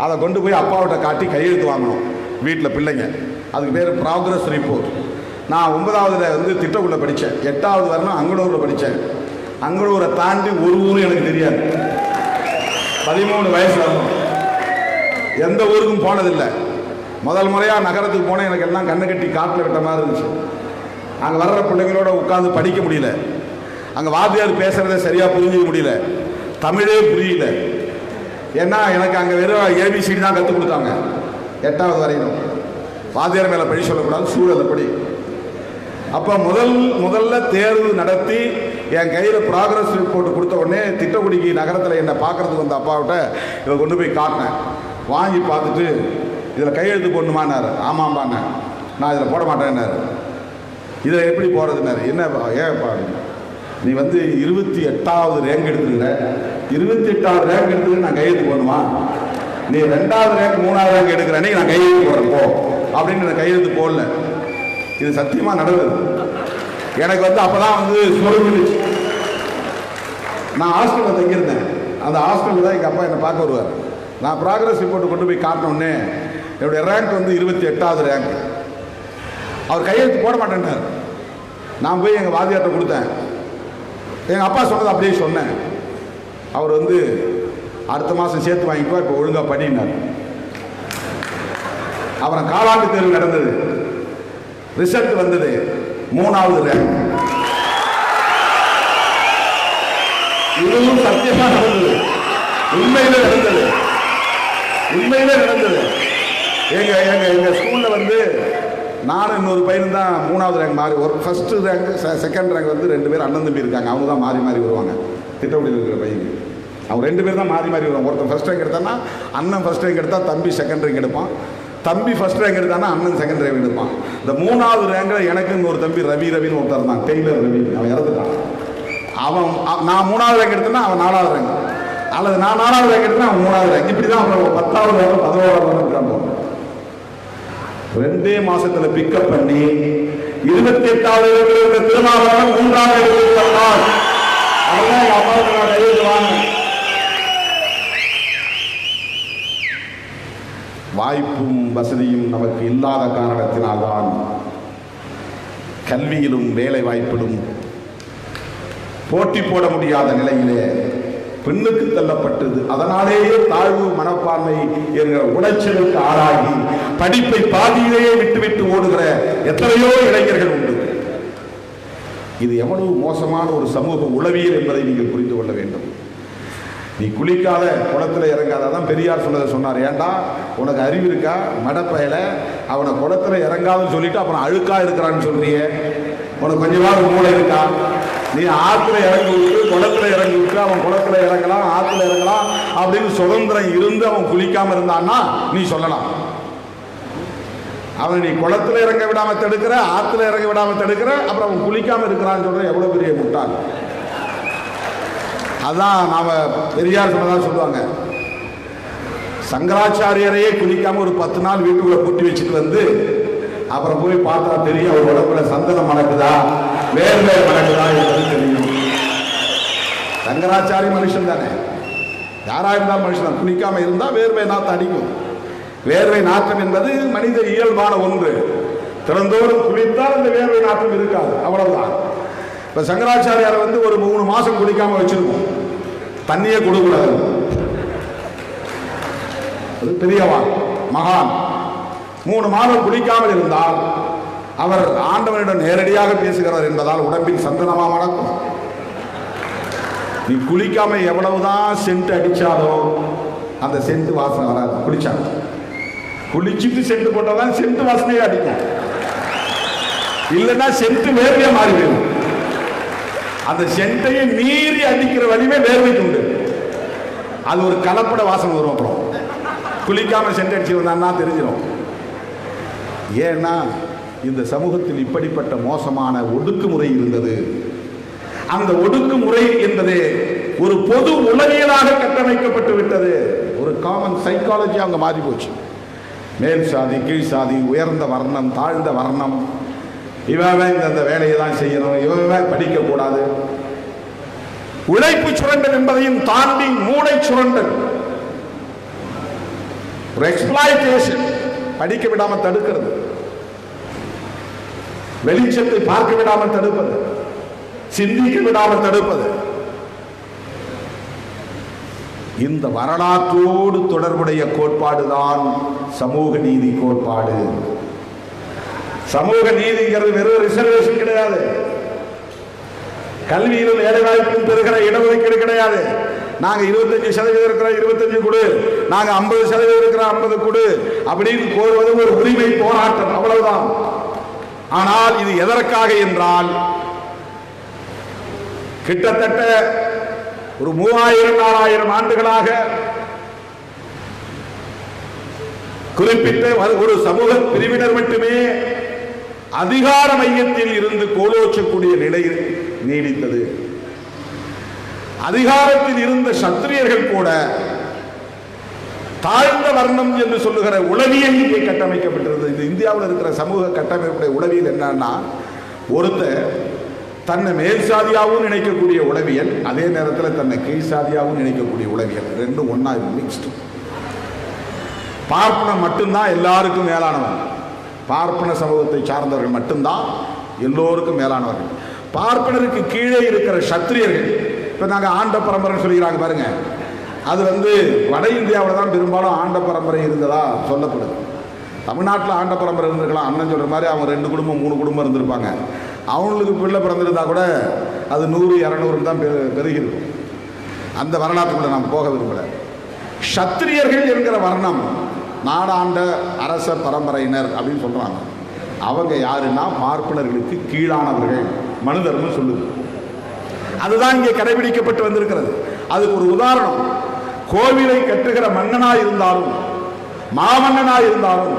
Speaker 2: அதை கொண்டு போய் அப்பாவிட்ட காட்டி கையெழுத்து வாங்கணும் வீட்டில் பிள்ளைங்க. அதுக்கு பேர் ப்ராக்ரஸ் ரிப்போர்ட். நான் 9வதுல திட்டக்குள்ளே படித்தேன். 8வது வரணும் அங்கனூரில் படித்தேன். அங்கனூரை தாண்டி ஒரு ஊரும் எனக்கு தெரியாது. 13 வயசு வரணும், எந்த ஊருக்கும் போனதில்லை. முதல் முறையாக நகரத்துக்கு போனேன். எனக்கு எல்லாம் கண்ணு கட்டி காட்டில் விட்ட மாதிரி இருந்துச்சு. அங்கே வர்ற பிள்ளைங்களோட உட்காந்து படிக்க முடியல. அங்கே வாத்தியார் பேசுகிறத சரியாக புரிஞ்சிக்க முடியல, தமிழே புரியல. ஏன்னா எனக்கு அங்கே வெறும் ஏபிசிடி தான் கற்றுக் கொடுத்தாங்க 8வது வரையிலும். வாத்தியார் மேலே படி சொல்லக்கூடாது, சூழலை படி. அப்போ முதல்ல தேர்வு நடத்தி என் கையில் ப்ராக்ரஸ் ரிப்போர்ட் கொடுத்த உடனே திட்டக்குடிக்கு நகரத்தில் என்னை பார்க்குறதுக்கு வந்த அப்பாவிட்ட இதை கொண்டு போய் காட்டினேன். வாங்கி பார்த்துட்டு இதில் கையெழுத்து போடணுமான்னாரு. ஆமாம்பாங்க. நான் இதில் போட மாட்டேன்னாரு. இதில் எப்படி போடுறதுன்னாரு. என்ன ஏன்ப்பா? நீ 28வது ரேங்க் எடுத்துருங்க, 28வது ரேங்க் எடுத்துட்டு நான் கையெழுத்து போடணுமா? நீ 2வது ரேங்க் 3வது ரேங்க் எடுக்கிறேன்னே நான் கையெழுத்து போடுறேன் போ அப்படின்னு நான் கையெழுத்து போடல. இது சத்தியமாக நடந்தது. எனக்கு அப்போதான் சொல்லிச்சு. நான் ஹாஸ்டலில் தங்கியிருந்தேன். அந்த ஹாஸ்டலில் தான் எங்கள் அப்பா என்னை பார்க்க வருவார். நான் ப்ராக்ரஸ் ரிப்போர்ட் கொண்டு போய் காட்டினோடனே என்னுடைய ரேங்க் 28வது ரேங்க். அவர் கையெழுத்து போட மாட்டேன்னார். நான் போய் எங்கள் வாத்தியார்ட்ட கொடுத்தேன். எங்கள் அப்பா சொன்னது அப்படியே சொன்னேன். அவர் அடுத்த மாதம் சேர்த்து வாங்கிக்கோ, இப்போ ஒழுங்காக படினார். அப்புறம் காலாண்டு தேர்வு நடந்தது, ரிசல்ட் வந்தது, 3வது ரேங்க். இதுவும் சத்தியமா நடந்தது, உண்மையிலே நடந்தது, உண்மையிலே நடந்தது. எங்க ஸ்கூல்ல நானும் இன்னொரு பையனும் தான் 3வது ரேங்க் மாறி. ஒரு ஃபர்ஸ்ட் ரேங்க் செகண்ட் ரேங்க் 2 பேர் அண்ணன் தம்பி இருக்காங்க. அவங்க தான் மாறி மாறி வருவாங்க. திட்டக்குடியில் இருக்கிற பையன் அவங்க 2 பேர் தான் மாறி மாறி வருவாங்க. ஒருத்தன் ஃபர்ஸ்ட் ரேங்க் எடுத்தான்னா அண்ணன் ஃபர்ஸ்ட் ரேங்க் எடுத்தா தம்பி செகண்ட் ரேங்க் எடுப்பான். தம்பி ஃபர்ஸ்ட் ரேங்க் எடுத்தானா அண்ணன் செகண்ட் ரேங்க் எடுப்பான். இந்த 3வது ரேங்கில் எனக்கு ஒரு தம்பி ரவின்னு ஒருத்தர் இருந்தான், டெய்லர் ரவி. அவன் இறந்துட்டான். நான் 3வது ரேங்க் எடுத்தேன்னா அவன் 4வது ரேங்க். அல்லது நான் 4வது ரேங்க் எடுத்தா 3வது ரேங்க், இப்படிதான் அப்புறம் 10வது ரேங்க் 11வது ரேங்க் போகும். 2 மாசத்துல பிக்கப் பண்ணி 28வது இடத்துல திருமாவளவன் 3வது இடத்தில் வந்தார். அதான் எங்க அப்பாவுக்கு நான் கையெழுத்துவாங்க. வாய்ப்பும் வசதியும் நமக்கு இல்லாத காரணத்தினால்தான் கல்வியிலும் வேலை வாய்ப்பிலும் போட்டி போட முடியாத நிலையிலே பெண்ணுக்கு தள்ளப்பட்டது. அதனாலேயே தாழ்வு மனப்பான்மை என்கிற உளைச்சலுக்கு ஆளாகி படிப்பை பாதியிலேயே விட்டுவிட்டு ஓடுகிற எத்தனையோ இளைஞர்கள் உண்டு. இது எவ்வளவு மோசமான ஒரு சமூக உளவியல் என்பதை நீங்கள் புரிந்து கொள்ள வேண்டும். நீ குளிக்காத குளத்துல இறங்காத. அதான் பெரியார் சொன்னதை சொன்னார். ஏண்டா உனக்கு அறிவு இருக்கா மடப்பையில? அவனை குளத்துல இறங்காதுன்னு சொல்லிட்டு அப்புறம் அழுக்கா இருக்கிறான்னு சொல்றியே, உனக்கு கொஞ்சமாவது மூளை இருக்கா? நீ ஆத்துல இறங்கி விட்டு குளத்துல இறங்கி விட்டு அவன் குளத்துல இறங்கலாம் ஆத்துல இறங்கலாம் அப்படின்னு சுதந்திரம் இருந்து அவன் குளிக்காம இருந்தான்னா நீ சொல்லலாம். அவன் நீ குளத்துல இறங்க விடாம தடுக்கிற, ஆத்துல இறங்க விடாம தடுக்கிற, அப்புறம் அவன் குளிக்காம இருக்கிறான்னு சொல்ற எவ்வளவு பெரிய முட்டாள். அதான் நாம பெரியார் சொன்னதான் சொல்லுவாங்க. சங்கராச்சாரியரையே குளிக்காம ஒரு 10 நாள் வீட்டுக்குள்ள கூட்டி வச்சுட்டு வந்து அப்புறம் போய் பார்த்தா தெரியும் அவர் உடம்புல சந்தனம் மணக்குதா வேர்வை மணக்குதா என்பது தெரியும். சங்கராச்சாரிய மனுஷன் தானே, யாரா இருந்தாலும் மனுஷன் தான். குளிக்காம இருந்தா வேர்வை நாத்தம் அடிக்கும். வேர்வை நாட்டம் என்பது மனித இயல்பான ஒன்று. திறந்தோறும் குளித்தால் அந்த வேர்வை நாட்டம் இருக்காது, அவ்வளவுதான். இப்ப சங்கராச்சாரியார் வந்து ஒரு 3 மாசம் குளிக்காம வச்சிருக்கோம், தண்ணியே கொடுக்கூடாது. பெரியவான் மகான் 3 மாதம் குளிக்காமல் இருந்தால் அவர் ஆண்டவனிடம் நேரடியாக பேசுகிறார் என்பதால் உடம்பில் சந்தனமா மணக்கும். நீ குளிக்காம எவ்வளவுதான் சென்ட் அடிச்சாலும் அந்த சென்ட் வாசனை வராது. குளிச்சாங்க குளிச்சுட்டு சென்ட் போட்டாதான் சென்ட் வாசனையே அடிக்கும், இல்லைன்னா சென்ட் வேர்வையா மாறி போயிடும். அந்த சென்ட்டையை மீறி அடிக்கிற வலிமை வேர்வைக்கு உண்டு. அது ஒரு கலப்பட வாசனை வரும். அப்புறம் குளிக்காம சென்ட் அடிச்சு வந்தான்னா தெரிஞ்சிடும். ஏன்னா இந்த சமூகத்தில் இப்படிப்பட்ட மோசமான ஒடுக்குமுறை இருந்தது. அந்த ஒடுக்குமுறை என்பது ஒரு பொது உளவியலாக கட்டமைக்கப்பட்டு விட்டது. ஒரு காமன் சைக்காலஜி அங்க மாறி போச்சு. மேல் சாதி கீழ் சாதி, உயர்ந்த வர்ணம் தாழ்ந்த வர்ணம், இவன் இந்த வேலையை தான் செய்யணும், இவன் படிக்க கூடாது. உழைப்பு சுரண்டல் என்பதையும் தாண்டி மூளை சுரண்டல், ஒரு எக்ஸ்ப்ளாய்டேஷன். படிக்க விடாமல் தடுக்கிறது, வெளிச்சத்தை பார்க்க விடாமல் தடுப்பது, சிந்திக்க விடாமல் தடுப்பது. இந்த வரலாற்றோடு தொடர்புடைய கோட்பாடுதான் சமூக நீதி கோட்பாடு. சமூக நீதிங்கிறது வெறும் ரிசர்வேஷன் கிடையாது, கல்வியிலும் வேலை வாய்ப்பும் பெறுகிற இடஒதுக்கீடு கிடையாது. நாங்க 25% இருக்கிற 25 கொடு, நாங்க 50% இருக்கிற 50 கொடு அப்படின்னு கோருவது ஒரு உரிமை போராட்டம், அவ்வளவுதான். ஆனால் இது எதற்காக என்றால், கிட்டத்தட்ட ஒரு 3000-4000 ஆண்டுகளாக குறிப்பிட்ட ஒரு சமூக பிரிவினர் மட்டுமே அதிகார மையத்தில் இருந்து கோலோச்சக்கூடிய நிலை நீடித்தது. அதிகாரத்தில் இருந்த சத்திரியர்கள் கூட தாழ்ந்த வர்ணம் என்று சொல்லுகிற உளவியல் இங்கே கட்டமைக்கப்பட்டிருந்தது. இந்த இந்தியாவில் இருக்கிற சமூக கட்டமைப்புடைய உளவியல் என்னன்னா, ஒருத்தர் தன்னை மேல் சாதியாகவும் நினைக்கக்கூடிய உளவியல், அதே நேரத்தில் தன்னை கீழ் சாதியாகவும் நினைக்கக்கூடிய உளவியல், ரெண்டும் ஒன்னா மிக்ஸ்டு. பார்ப்பனம் மட்டும்தான் எல்லாருக்கும் மேலானவன், பார்ப்பன சமூகத்தை சார்ந்தவர்கள் மட்டும்தான் எல்லோருக்கும் மேலானவர்கள். பார்ப்பனருக்கு கீழே இருக்கிற சத்திரியர்கள், இப்போ நாங்கள் ஆண்ட பரம்பரைன்னு சொல்லிக்கிறாங்க பாருங்க, அது வட இந்தியாவில் தான் பெரும்பாலும் ஆண்ட பரம்பரை இருந்ததா சொல்லப்படுது. தமிழ்நாட்டில் ஆண்ட பரம்பரை இருந்திருக்கலாம், அண்ணன் சொல்கிற மாதிரி அவங்க 2 குடும்பம் 3 குடும்பம் இருந்திருப்பாங்க. அவங்களுக்கு பிள்ளை பிறந்திருந்தா கூட அது 100-200 தான் பெருகிருக்கும். அந்த வரலாற்றுக்குள்ள நாம் போக விரும்பல. சத்திரியர்கள் என்கிற வர்ணம் நாடாண்ட அரச பரம்பரையினர் அப்படின்னு சொல்றாங்க. அவங்க யாருன்னா பார்ப்பனர்களுக்கு கீழானவர்கள், மனு தர்மம் சொல்லுது. அதுதான் இங்கே கடைபிடிக்கப்பட்டு வந்திருக்கிறது. அதுக்கு ஒரு உதாரணம், கோவிலை கட்டுகிற மன்னனா இருந்தாலும் மாமன்னனா இருந்தாலும்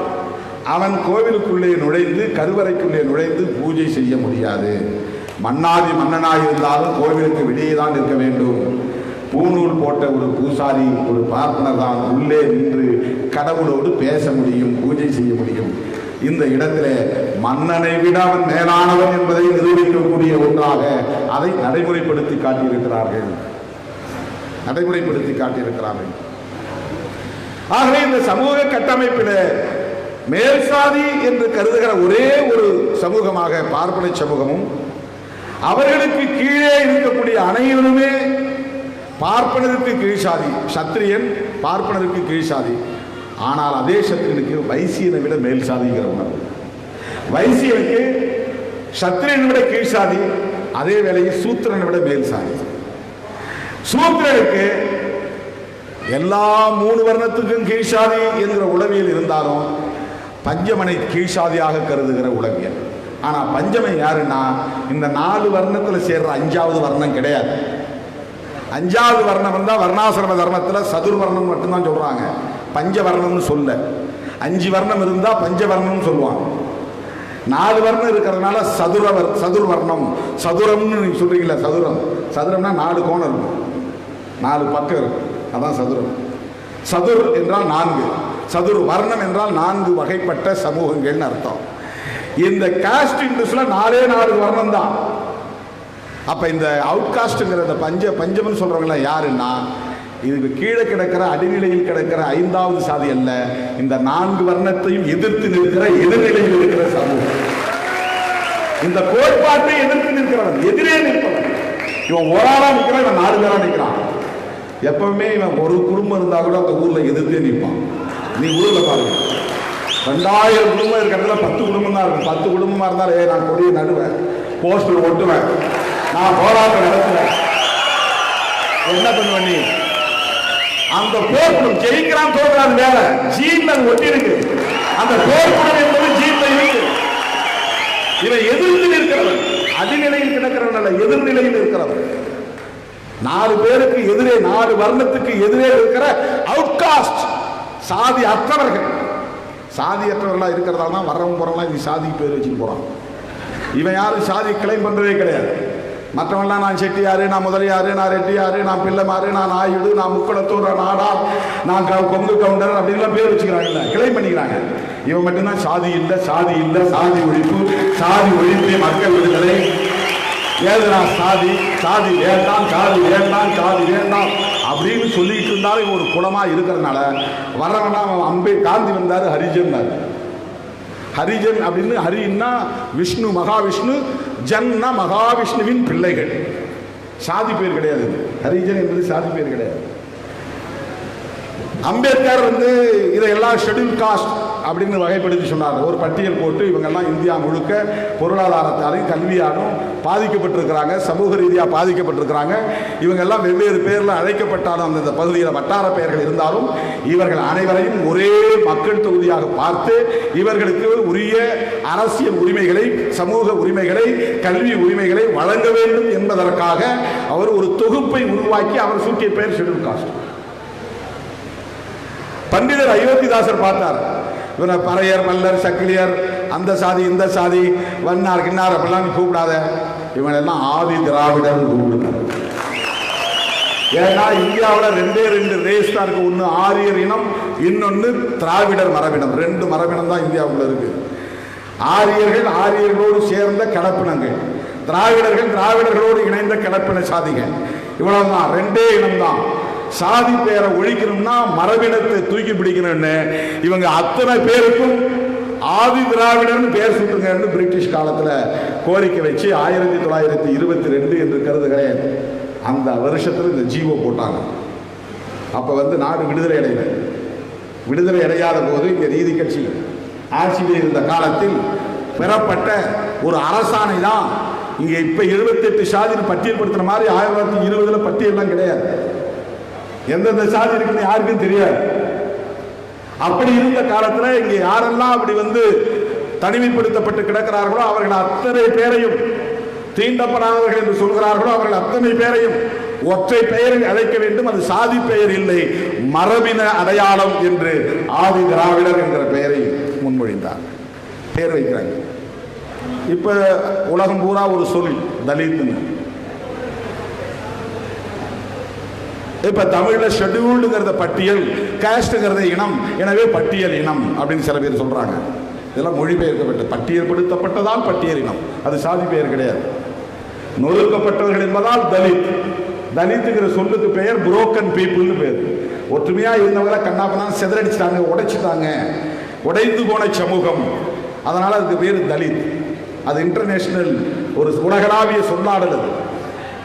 Speaker 2: அவன் கோவிலுக்குள்ளே நுழைந்து கருவறைக்குள்ளே நுழைந்து பூஜை செய்ய முடியாது. மன்னாதி மன்னனாக இருந்தாலும் கோவிலுக்கு வெளியே தான் இருக்க வேண்டும். பூநூல் போட்ட ஒரு பூசாரி, ஒரு பார்ப்பனர் தான் உள்ளே நின்று கடவுளோடு பேச முடியும், பூஜை செய்ய முடியும். இந்த இடத்துல மன்னனை விட அவன் மேலானவன் என்பதை நிரூபிக்கக்கூடிய ஒன்றாக அதை நடைமுறைப்படுத்தி காட்டியிருக்கிறார்கள். ஆகவே இந்த சமூக கட்டமைப்பில் மேல் சாதி என்று கருதுகிற ஒரே ஒரு சமூகமாக பார்ப்பன சமூகமும், அவர்களுக்கு கீழே இருக்கக்கூடிய அனைவருமே பார்ப்பனருக்கு கீழ்சாதி. சத்திரியன் பார்ப்பனருக்கு கீழ்சாதி. ஆனால் அதே சத்திரியனுக்கு வைசியனை விட மேல் சாதிங்கிற உணர்வு. வைசியனுக்கு சத்திரியனை விட கீழ்சாதி, அதே வேளையில் சூத்திரனை விட மேல் சாதி. சூத்திரனுக்கு எல்லா 3 வர்ணத்துக்கும் கீழ்சாதி என்கிற உளவியல் இருந்தாலும் பஞ்சமனை கீழ்சாதியாக கருதுகிற உளவியல். ஆனால் பஞ்சமன் யாருன்னா இந்த 4 வர்ணத்தில் சேர்ற 5வது வர்ணம் கிடையாது. 5வது வர்ணம் இருந்தால் வர்ணாசிரம தர்மத்தில் சதுர்வர்ணம் மட்டும்தான் சொல்றாங்க, பஞ்சவர்ணம்னு சொல்ல. 5 வர்ணம் இருந்தால் பஞ்சவர்ணம்னு சொல்லுவாங்க. 4 வர்ணம் இருக்கிறதுனால சதுர்வர்ணம். சதுரம்னு நீங்க சொல்றீங்களா? சதுரம்னா 4 கோணம் இருக்கும், 4 பக்கம் இருக்கும், அதான் சதுரம். சதுர் என்றால் 4, சதுர் வர்ணம் என்றால் 4 வகைப்பட்ட சமூகங்கள்னு அர்த்தம். இந்த காஸ்ட் இண்டஸ்ல 4 வர்ணம் தான். அப்ப இந்த அவுட் காஸ்ட்ங்கிற பஞ்சம்னு சொல்றவங்க யாருன்னா இதுக்கு கீழே கிடக்கிற அடிநிலையில் கிடக்கிற 5வது சாதி அல்ல, இந்த 4 வர்ணத்தையும் எதிர்த்து நிற்கிற எதிர்நிலையில் இருக்கிற சமூகம். இந்த கோட்பாட்டை எதிர்த்து நிற்கிறவன், எதிரே நிற்பவன். இவன் ஒரு ஆளா நிற்கிறான், இவன் 4 பேரா நிற்கிறான். எப்பவுமே இவன் ஒரு குடும்பம் இருந்தா கூட அந்த ஊர்ல எதிர்த்தே நிற்பான். நீ ஊர்ல பாருங்க, 2000 குடும்பம் இருக்கிறதுல 10 குடும்பம் தான் இருக்கும். 10 குடும்பமா இருந்தாலும் நான் கொடியை நடுவேன், போஸ்டர் ஒட்டுவேன், நான் போராட்டம் நடத்துவேன். என்ன பண்ணுவேன் நீ? அந்த போர்க்குடம் ஜெயிக்கிறான் தோற்கிறான் வேற, ஜீன்ல ஒட்டி இருக்கு. அந்த போர்க்குடம் என்பது ஜீன்ல இருக்கு. இவன் எதிர்த்து நிற்கிறவன், அடிநிலையில் கிடக்கிறவன் அல்ல, எதிர்நிலையில் இருக்கிறவன். 4 பேருக்கு எதிரே, 4 வர்ணத்துக்கு எதிரே இருக்கிற அவுட்காஸ்ட், சாதி அற்றவர்கள். சாதி அற்றவர்களா இருக்கிறதால தான் வரவன் போறவங்களாம் இது சாதிக்கு பேர் வச்சுட்டு போறான். இவன் யாரும் சாதி கிளைம் பண்றதே கிடையாது. மற்றவங்களாம் நான் செட்டியாரு, நான் முதலியாரு, நான் ரெட்டியாரு, நான் பிள்ளைமாரு, நான் ஆயுடு, நான் முக்குளத்தூர், நான் நாடார், நான் கொங்கு கவுண்டர் அப்படின்லாம் பேர் வச்சுக்கிறாங்கல்ல, கிளைம் பண்ணிக்கிறாங்க. இவன் மட்டும்தான் சாதி இல்லை, சாதி இல்லை, சாதி ஒழிப்பு, சாதி ஒழிப்பு, மக்கள் விடுதலை, ஏதுனா சாதி, சாதி வேண்டாம், சாதி வேண்டாம், சாதி வேண்டாம் அப்படின்னு சொல்லிட்டு இருந்தாலும் ஒரு குலமா இருக்கிறதுனால வர்றவனா காந்தி வந்தாரு, ஹரிஜன். ஹரிஜன் அப்படின்னு, ஹரின்னா விஷ்ணு, மகாவிஷ்ணு, ஜன்னா மகாவிஷ்ணுவின் பிள்ளைகள். சாதி பேர் கிடையாது, ஹரிஜன் என்பது சாதி பேர் கிடையாது. அம்பேத்கர் இதையெல்லாம் ஷெட்யூல் காஸ்ட் அப்படின்னு வகைப்படுத்தி சொன்னார். ஒரு பட்டியல் போட்டு இவங்கெல்லாம் இந்தியா முழுக்க பொருளாதாரத்தாலையும் கல்வியாலும் பாதிக்கப்பட்டிருக்கிறாங்க, சமூக ரீதியாக பாதிக்கப்பட்டிருக்கிறாங்க. இவங்கெல்லாம் வெவ்வேறு பேரில் அழைக்கப்பட்டாலும் அந்தந்த பகுதியில் வட்டார பெயர்கள் இருந்தாலும் இவர்கள் அனைவரையும் ஒரே மக்கள் தொகுதியாக பார்த்து இவர்களுக்கு உரிய அரசியல் உரிமைகளை, சமூக உரிமைகளை, கல்வி உரிமைகளை வழங்க வேண்டும் என்பதற்காக அவர் ஒரு தொகுப்பை உருவாக்கி அவர் சூட்டிய பெயர் ஷெட்யூல் காஸ்ட். பண்டிதர் அயோத்திதாசர் பார்த்தார், இவனை பறையர், மல்லர், சக்கிலியர், அந்த சாதி, இந்த சாதி, வண்ணார், கிண்ணார் அப்படிலாம் கூப்பிடாத, இவனெல்லாம் ஆதி திராவிடர் கூப்பிடுறார். ஏன்னா இந்தியாவில் 2 ரேஸ் தான் இருக்கு. ஒன்று ஆரியர் இனம், இன்னொன்று திராவிடர் மரபினம். 2 மரபினம் தான் இந்தியாவுக்குள்ள இருக்கு. ஆரியர்கள் ஆரியர்களோடு சேர்ந்த கலப்பினங்கள், திராவிடர்கள் திராவிடர்களோடு இணைந்த கலப்பின சாதிகள். இவ்வளவுதான், 2 இனம் தான். சாதி பேரை ஒழிக்கணும்னா மரபினத்தை தூக்கி பிடிக்கணும்னு இவங்க அத்தனை பேருக்கும் ஆதி திராவிடர்னு பேர் சுட்டுங்கன்னு பிரிட்டிஷ் காலத்தில் கோரிக்கை வச்சு 1922 என்று கருதுகிறேன் அந்த வருஷத்தில் இந்த ஜீவோ போட்டாங்க. அப்போ நாடு விடுதலை அடையல. விடுதலை அடையாத போது இங்கே நீதி கட்சி ஆட்சியில் இருந்த காலத்தில் பெறப்பட்ட ஒரு அரசாணை தான் இங்கே இப்போ 78 சாதியில் பட்டியல்படுத்துற மாதிரி 1920 பட்டியல்லாம் கிடையாது. எந்தெந்த சாதி இருக்குன்னு யாருக்கும் தெரியாது. அப்படி இருந்த காலத்தில் இங்கே யாரெல்லாம் அப்படி தனிமைப்படுத்தப்பட்டு கிடக்கிறார்களோ அவர்கள் அத்தனை பேரையும், தீண்டப்படாதவர்கள் என்று சொல்கிறார்களோ அவர்கள் அத்தனை பேரையும் ஒற்றை பெயரில் அழைக்க வேண்டும். அது சாதி பெயர் இல்லை, மரபின அடையாளம் என்று ஆதி திராவிடர் என்கிற பெயரை முன்மொழிந்தார். பெயர் வைக்கிறாங்க. இப்ப உலகம் பூரா ஒரு சொல் தலித்னு. இப்ப தமிழ்ல ஷெட்யூல்டுங்கிறத பட்டியல், காஸ்ட்ங்கிறத இனம், எனவே பட்டியல் இனம் அப்படின்னு சில பேர் சொல்றாங்க. இதெல்லாம் மொழிபெயர்க்கப்பட்ட பட்டியல்படுத்தப்பட்டதால் பட்டியல் இனம், அது சாதி பெயர் கிடையாது. நொறுக்கப்பட்டவர்கள் என்பதால் தலித். தலித்துங்கிற சொல்லுக்கு பெயர் புரோக்கன் பீப்புள்னு பேர். ஒற்றுமையா இருந்தவங்களை கண்ணாப்பனா சிதறடிச்சிட்டாங்க, உடைச்சிட்டாங்க, உடைந்து போன சமூகம், அதனால அதுக்கு பேர் தலித். அது இன்டர்நேஷனல் ஒரு உலகளாவிய சொல்லாடல். அது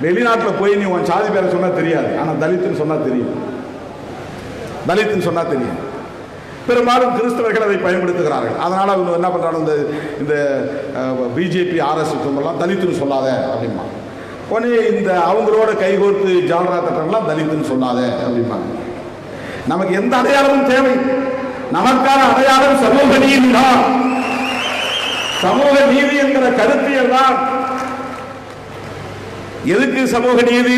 Speaker 2: வெளிநாட்டில் போய் நீ உன் சாதி பேரை சொன்னா தெரியாது, ஆனா தலித்துன்னு சொன்னா தெரியும். தலித்துன்னு சொன்னா தெரியும். பெரும்பாலும் கிறிஸ்தவர்கள் அதை பயன்படுத்துகிறார்கள். அதனால அவங்க என்ன பண்றாங்க, இந்த பிஜேபி RSS எல்லாம் தலித்துன்னு சொல்லாத அப்படிமா. உடனே இந்த அவங்களோட கைகோர்த்து ஜால்ரா தட்டம்லாம் தலித்துன்னு சொல்லாத அப்படிம்பாங்க. நமக்கு எந்த அடையாளமும் தேவை? நமக்கான அடையாளம் சமூக நீதி தான். சமூக நீதி என்கிற கருத்தியல் தான். எதுக்கு சமூக நீதி?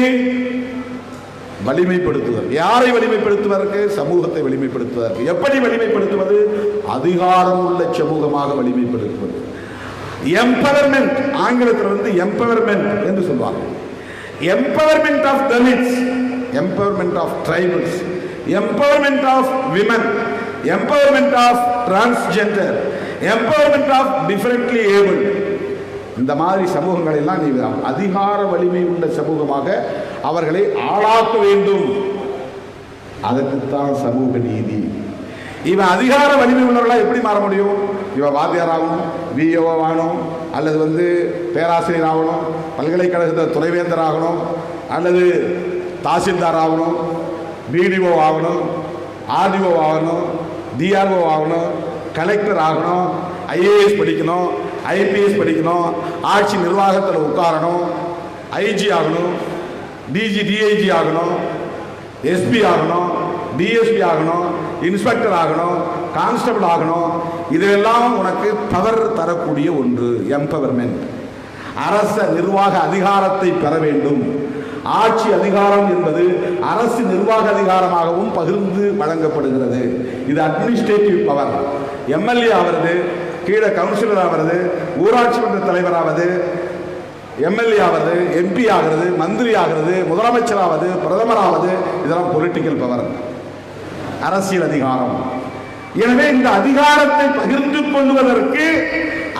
Speaker 2: வலிமைப்படுத்துவது. யாரை வலிமைப்படுத்துவதற்கு? சமூகத்தை வலிமைப்படுத்துவதற்கு. எப்படி வலிமைப்படுத்துவது? அதிகாரம் உள்ள சமூகமாக வலிமைப்படுத்துவது. எம்பவர்மெண்ட், ஆங்கிலத்தில் எம்பவர்மெண்ட் என்று சொல்வாங்க. Empowerment of Dalits, empowerment of tribals, empowerment of women, empowerment of transgender, empowerment of differently able. இந்த மாதிரி சமூகங்கள் எல்லாம் நீ அதிகார வலிமை உள்ள சமூகமாக அவர்களை ஆளாக்க வேண்டும். அதற்குத்தான் சமூக நீதி. இவன் அதிகார வலிமை உள்ளவர்களா எப்படி மாற முடியும்? இவன் வாத்தியார் ஆகணும், VO ஆகணும், அல்லது பேராசிரியர் ஆகணும், பல்கலைக்கழகத்தில் துணைவேந்தர் ஆகணும், அல்லது தாசில்தார் ஆகணும், BDO ஆகணும், RDO ஆகணும், DRO ஆகணும், கலெக்டர் ஆகணும், IAS படிக்கணும், IPS படிக்கணும், ஆட்சி நிர்வாகத்தில் உட்காரணும், IG ஆகணும், DG DIG ஆகணும், SP ஆகணும், DSP ஆகணும், இன்ஸ்பெக்டர் ஆகணும், கான்ஸ்டபிள் ஆகணும். இதெல்லாம் உனக்கு பவர் தரக்கூடிய ஒன்று. எம்பவர்மெண்ட். அரச நிர்வாக அதிகாரத்தை பெற வேண்டும். ஆட்சி அதிகாரம் என்பது அரசு நிர்வாக அதிகாரமாகவும் பகிர்ந்து வழங்கப்படுகிறது. இது அட்மினிஸ்ட்ரேட்டிவ் பவர். MLA ஆவது, கீழே கவுன்சிலர் ஆவது, ஊராட்சி மன்ற தலைவர் ஆவது, MLA ஆவது, MP ஆகிறது, மந்திரி ஆகிறது, முதலமைச்சர் ஆவது, பிரதமர் ஆவது, இதெல்லாம் பொலிட்டிக்கல் பவர், அரசியல் அதிகாரம். எனவே இந்த அதிகாரத்தை பகிர்ந்து கொள்வதற்கு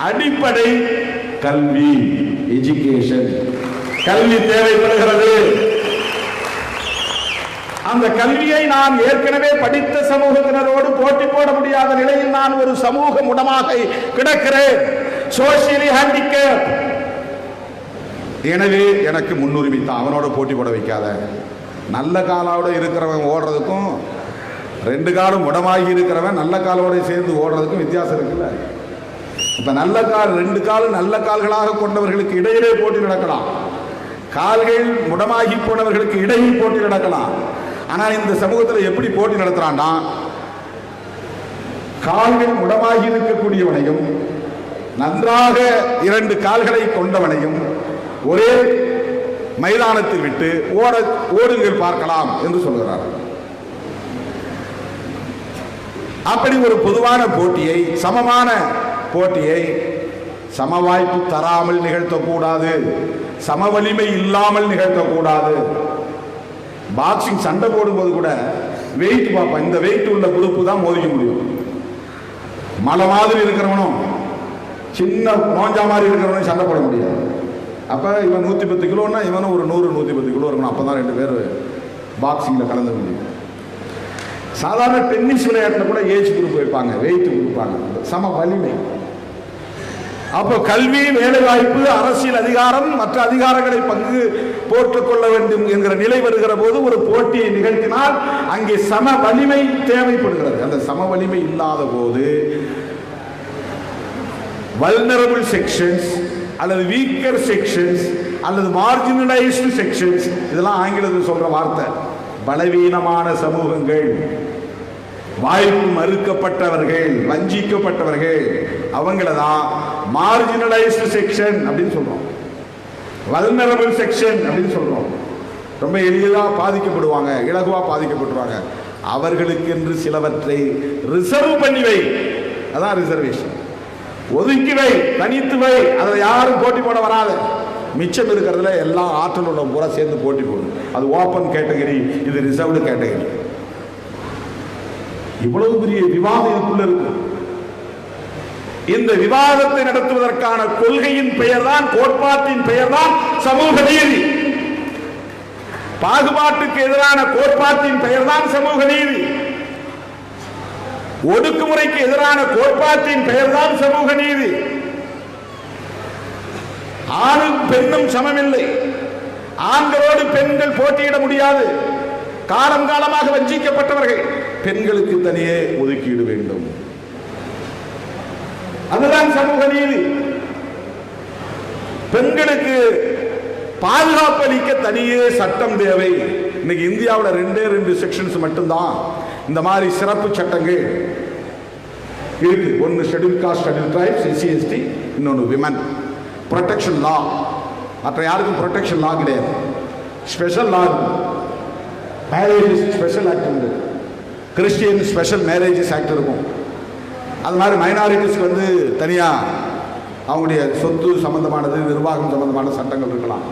Speaker 2: அடிப்படை கல்வி, எஜுகேஷன். கல்வி தேவைப்படுகிறது. அந்த கல்வியை நான் ஏற்கனவே படித்த சமூகத்தினரோடு போட்டி போட முடியாத நிலையில் நான் ஒரு சமூக முடமாக கிடக்கிறேன். Socially handicap. எனவே எனக்கு முன்னுரிமை தான். அவனோட போட்டி போட வைக்காத. நல்ல காலோட இருக்கிறவன் ஓடுறதுக்கும், ரெண்டு காலம் முடமாகி இருக்கிறவன் நல்ல காலோட சேர்ந்து ஓடுறதுக்கும் வித்தியாசம் இருக்குல்ல. இப்ப நல்ல கால், ரெண்டு காலும் நல்ல கால்களாக கொண்டவர்களுக்கு இடையிலே போட்டி நடக்கலாம். கால்கள் முடமாகி போனவர்களுக்கு இடையில் போட்டி நடக்கலாம். ஆனால் இந்த சமூகத்தில் எப்படி போட்டி நடத்துறான்னா, கால்கள் முடமாகி இருக்கக்கூடியவனையும் நன்றாக இரண்டு கால்களை கொண்டவனையும் ஒரே மைதானத்தில் விட்டு ஓடுங்கள் பார்க்கலாம் என்று சொல்கிறார். அப்படி ஒரு பொதுவான போட்டியை, சமமான போட்டியை சம வாய்ப்பு தராமல் நிகழ்த்தக்கூடாது, சம வலிமை இல்லாமல் நிகழ்த்தக்கூடாது. பாக்ஸிங் சண்டை போடும்போது கூட வெயிட் பார்ப்பேன். இந்த வெயிட் உள்ள குரூப்பு தான் மோதிக்க முடியும். மலை மாதிரி இருக்கிறவனும் சின்ன நோஞ்சா மாதிரி இருக்கிறவனும் சண்டை போட முடியாது. அப்போ இவன் 110 கிலோன்னா இவனும் ஒரு 100-110 கிலோ இருக்கணும். அப்போ தான் ரெண்டு பேர் பாக்ஸிங்கில் கலந்து முடியும். சாதாரண டென்னிஸ் விளையாட்டில் கூட ஏஜ் குரூப் வைப்பாங்க, வெயிட் கொடுப்பாங்க, சம வலிமை. அப்போ கல்வி, வேலைவாய்ப்பு, அரசியல் அதிகாரம், மற்ற அதிகாரங்களை பங்கு போட்டுக் கொள்ள வேண்டும் என்கிற நிலை வருகிற போது ஒரு போட்டியை நிகழ்த்தினால் அங்கே சம வலிமை தேவைப்படுகிறது. அந்த சம வலிமை இல்லாத போது வல்னரபிள் செக்ஷன்ஸ் அல்லது வீக்கர் செக்ஷன்ஸ் அல்லது மார்ஜினலைஸ்டு செக்ஷன்ஸ், இதெல்லாம் ஆங்கிலத்தில் சொல்ற வார்த்தை, பலவீனமான சமூகங்கள், வாய்ப்பு மறுக்கப்பட்டவர்கள், வஞ்சிக்கப்பட்டவர்கள், அவங்கள தான் மார்ஜினலைஸ்டு செக்ஷன் அப்படின்னு சொல்றோம், வல்னரபிள் செக்ஷன் அப்படின்னு சொல்றோம். ரொம்ப எளிதாக பாதிக்கப்படுவாங்க, இலகுவா பாதிக்கப்பட்டுருவாங்க. அவர்களுக்கு என்று சிலவற்றை ரிசர்வ் பண்ணி வை, அதான் ரிசர்வேஷன். ஒதுக்கி வை, தனித்து வை, அதில் யாரும் போட்டி போட வராது. மிச்சம் இருக்கிறதுல எல்லா ஆற்றல் உள்ள பூரா சேர்ந்து போட்டி போடுது. அது ஓப்பன் கேட்டகரி, இது ரிசர்வ்டு கேட்டகரி. இவ்வளவு பெரிய விவாதம் இதுக்குள்ள இருக்கு. இந்த விவாதத்தை நடத்துவதற்கான கொள்கையின் பெயர் தான், கோட்பாட்டின் பெயர் தான் சமூக நீதி. பாகுபாட்டுக்கு எதிரான கோட்பாட்டின் பெயர் தான் சமூக நீதி. ஒடுக்குமுறைக்கு எதிரான கோட்பாட்டின் பெயர் தான் சமூக நீதி. ஆணும் பெண்ணும் சமமில்லை, ஆண்களோடு பெண்கள் போட்டியிட முடியாது, காலம் காலமாக வஞ்சிக்கப்பட்டவர்கள், பெண்களுக்கு தனியே ஒதுக்கீடு வேண்டும், அதுதான் சமூக நீதி. பெண்களுக்கு பாதுகாப்பு அளிக்க தனியே சட்டம் தேவை. இன்னைக்கு இந்தியாவில் 2 செக்ஷன்ஸ் மட்டும்தான் இந்த மாதிரி சிறப்பு சட்டங்கள் இருக்கு. ஒன்னு schedule cost, schedule tribes, SC ST, இன்னொன்று விமன் ப்ரொடெக்ஷன் லா. மற்ற யாருக்கும் ப்ரொடெக்ஷன் லா கிடையாது. ஸ்பெஷல் லா, மேரேஜ் ஸ்பெஷல் ஆக்ட் உண்டு, கிறிஸ்டியன் ஸ்பெஷல் மேரேஜஸ் ஆக்ட் இருக்கும். அது மாதிரி மைனாரிட்டிஸ்க்கு வந்து தனியாக அவங்களுடைய சொத்து சம்பந்தமானது, நிர்வாகம் சம்பந்தமான சட்டங்கள் இருக்கலாம்.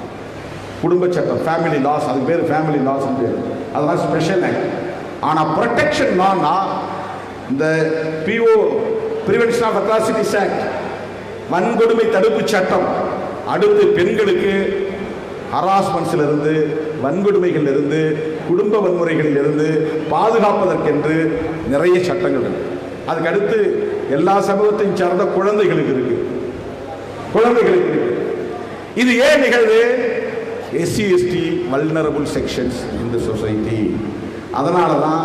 Speaker 2: குடும்ப சட்டம், ஃபேமிலி லாஸ், அது பேர் ஃபேமிலி லாஸ் பேர், அதெல்லாம் ஸ்பெஷல் ஆக்ட். ஆனால் ப்ரொடெக்ஷன் லான்னா இந்த PO prevention of atrocities act, வன்கொடுமை தடுப்பு சட்டம். அடுத்து பெண்களுக்கு ஹராஸ்மெண்ட்ஸ்ல இருந்து, வன்கொடுமைகள் இருந்து, குடும்ப வன்முறைகளில் இருந்து பாதுகாப்பதற்கென்று நிறைய சட்டங்கள் இருக்கு. அதுக்கு அடுத்து எல்லா சமூகத்தையும் சார்ந்த குழந்தைகளுக்கு இருக்கு. இது ஏன் நிகழ்வு? SC ST வல்னரபிள் செக்ஷன்ஸ் இந்த சொசைட்டி. அதனால தான்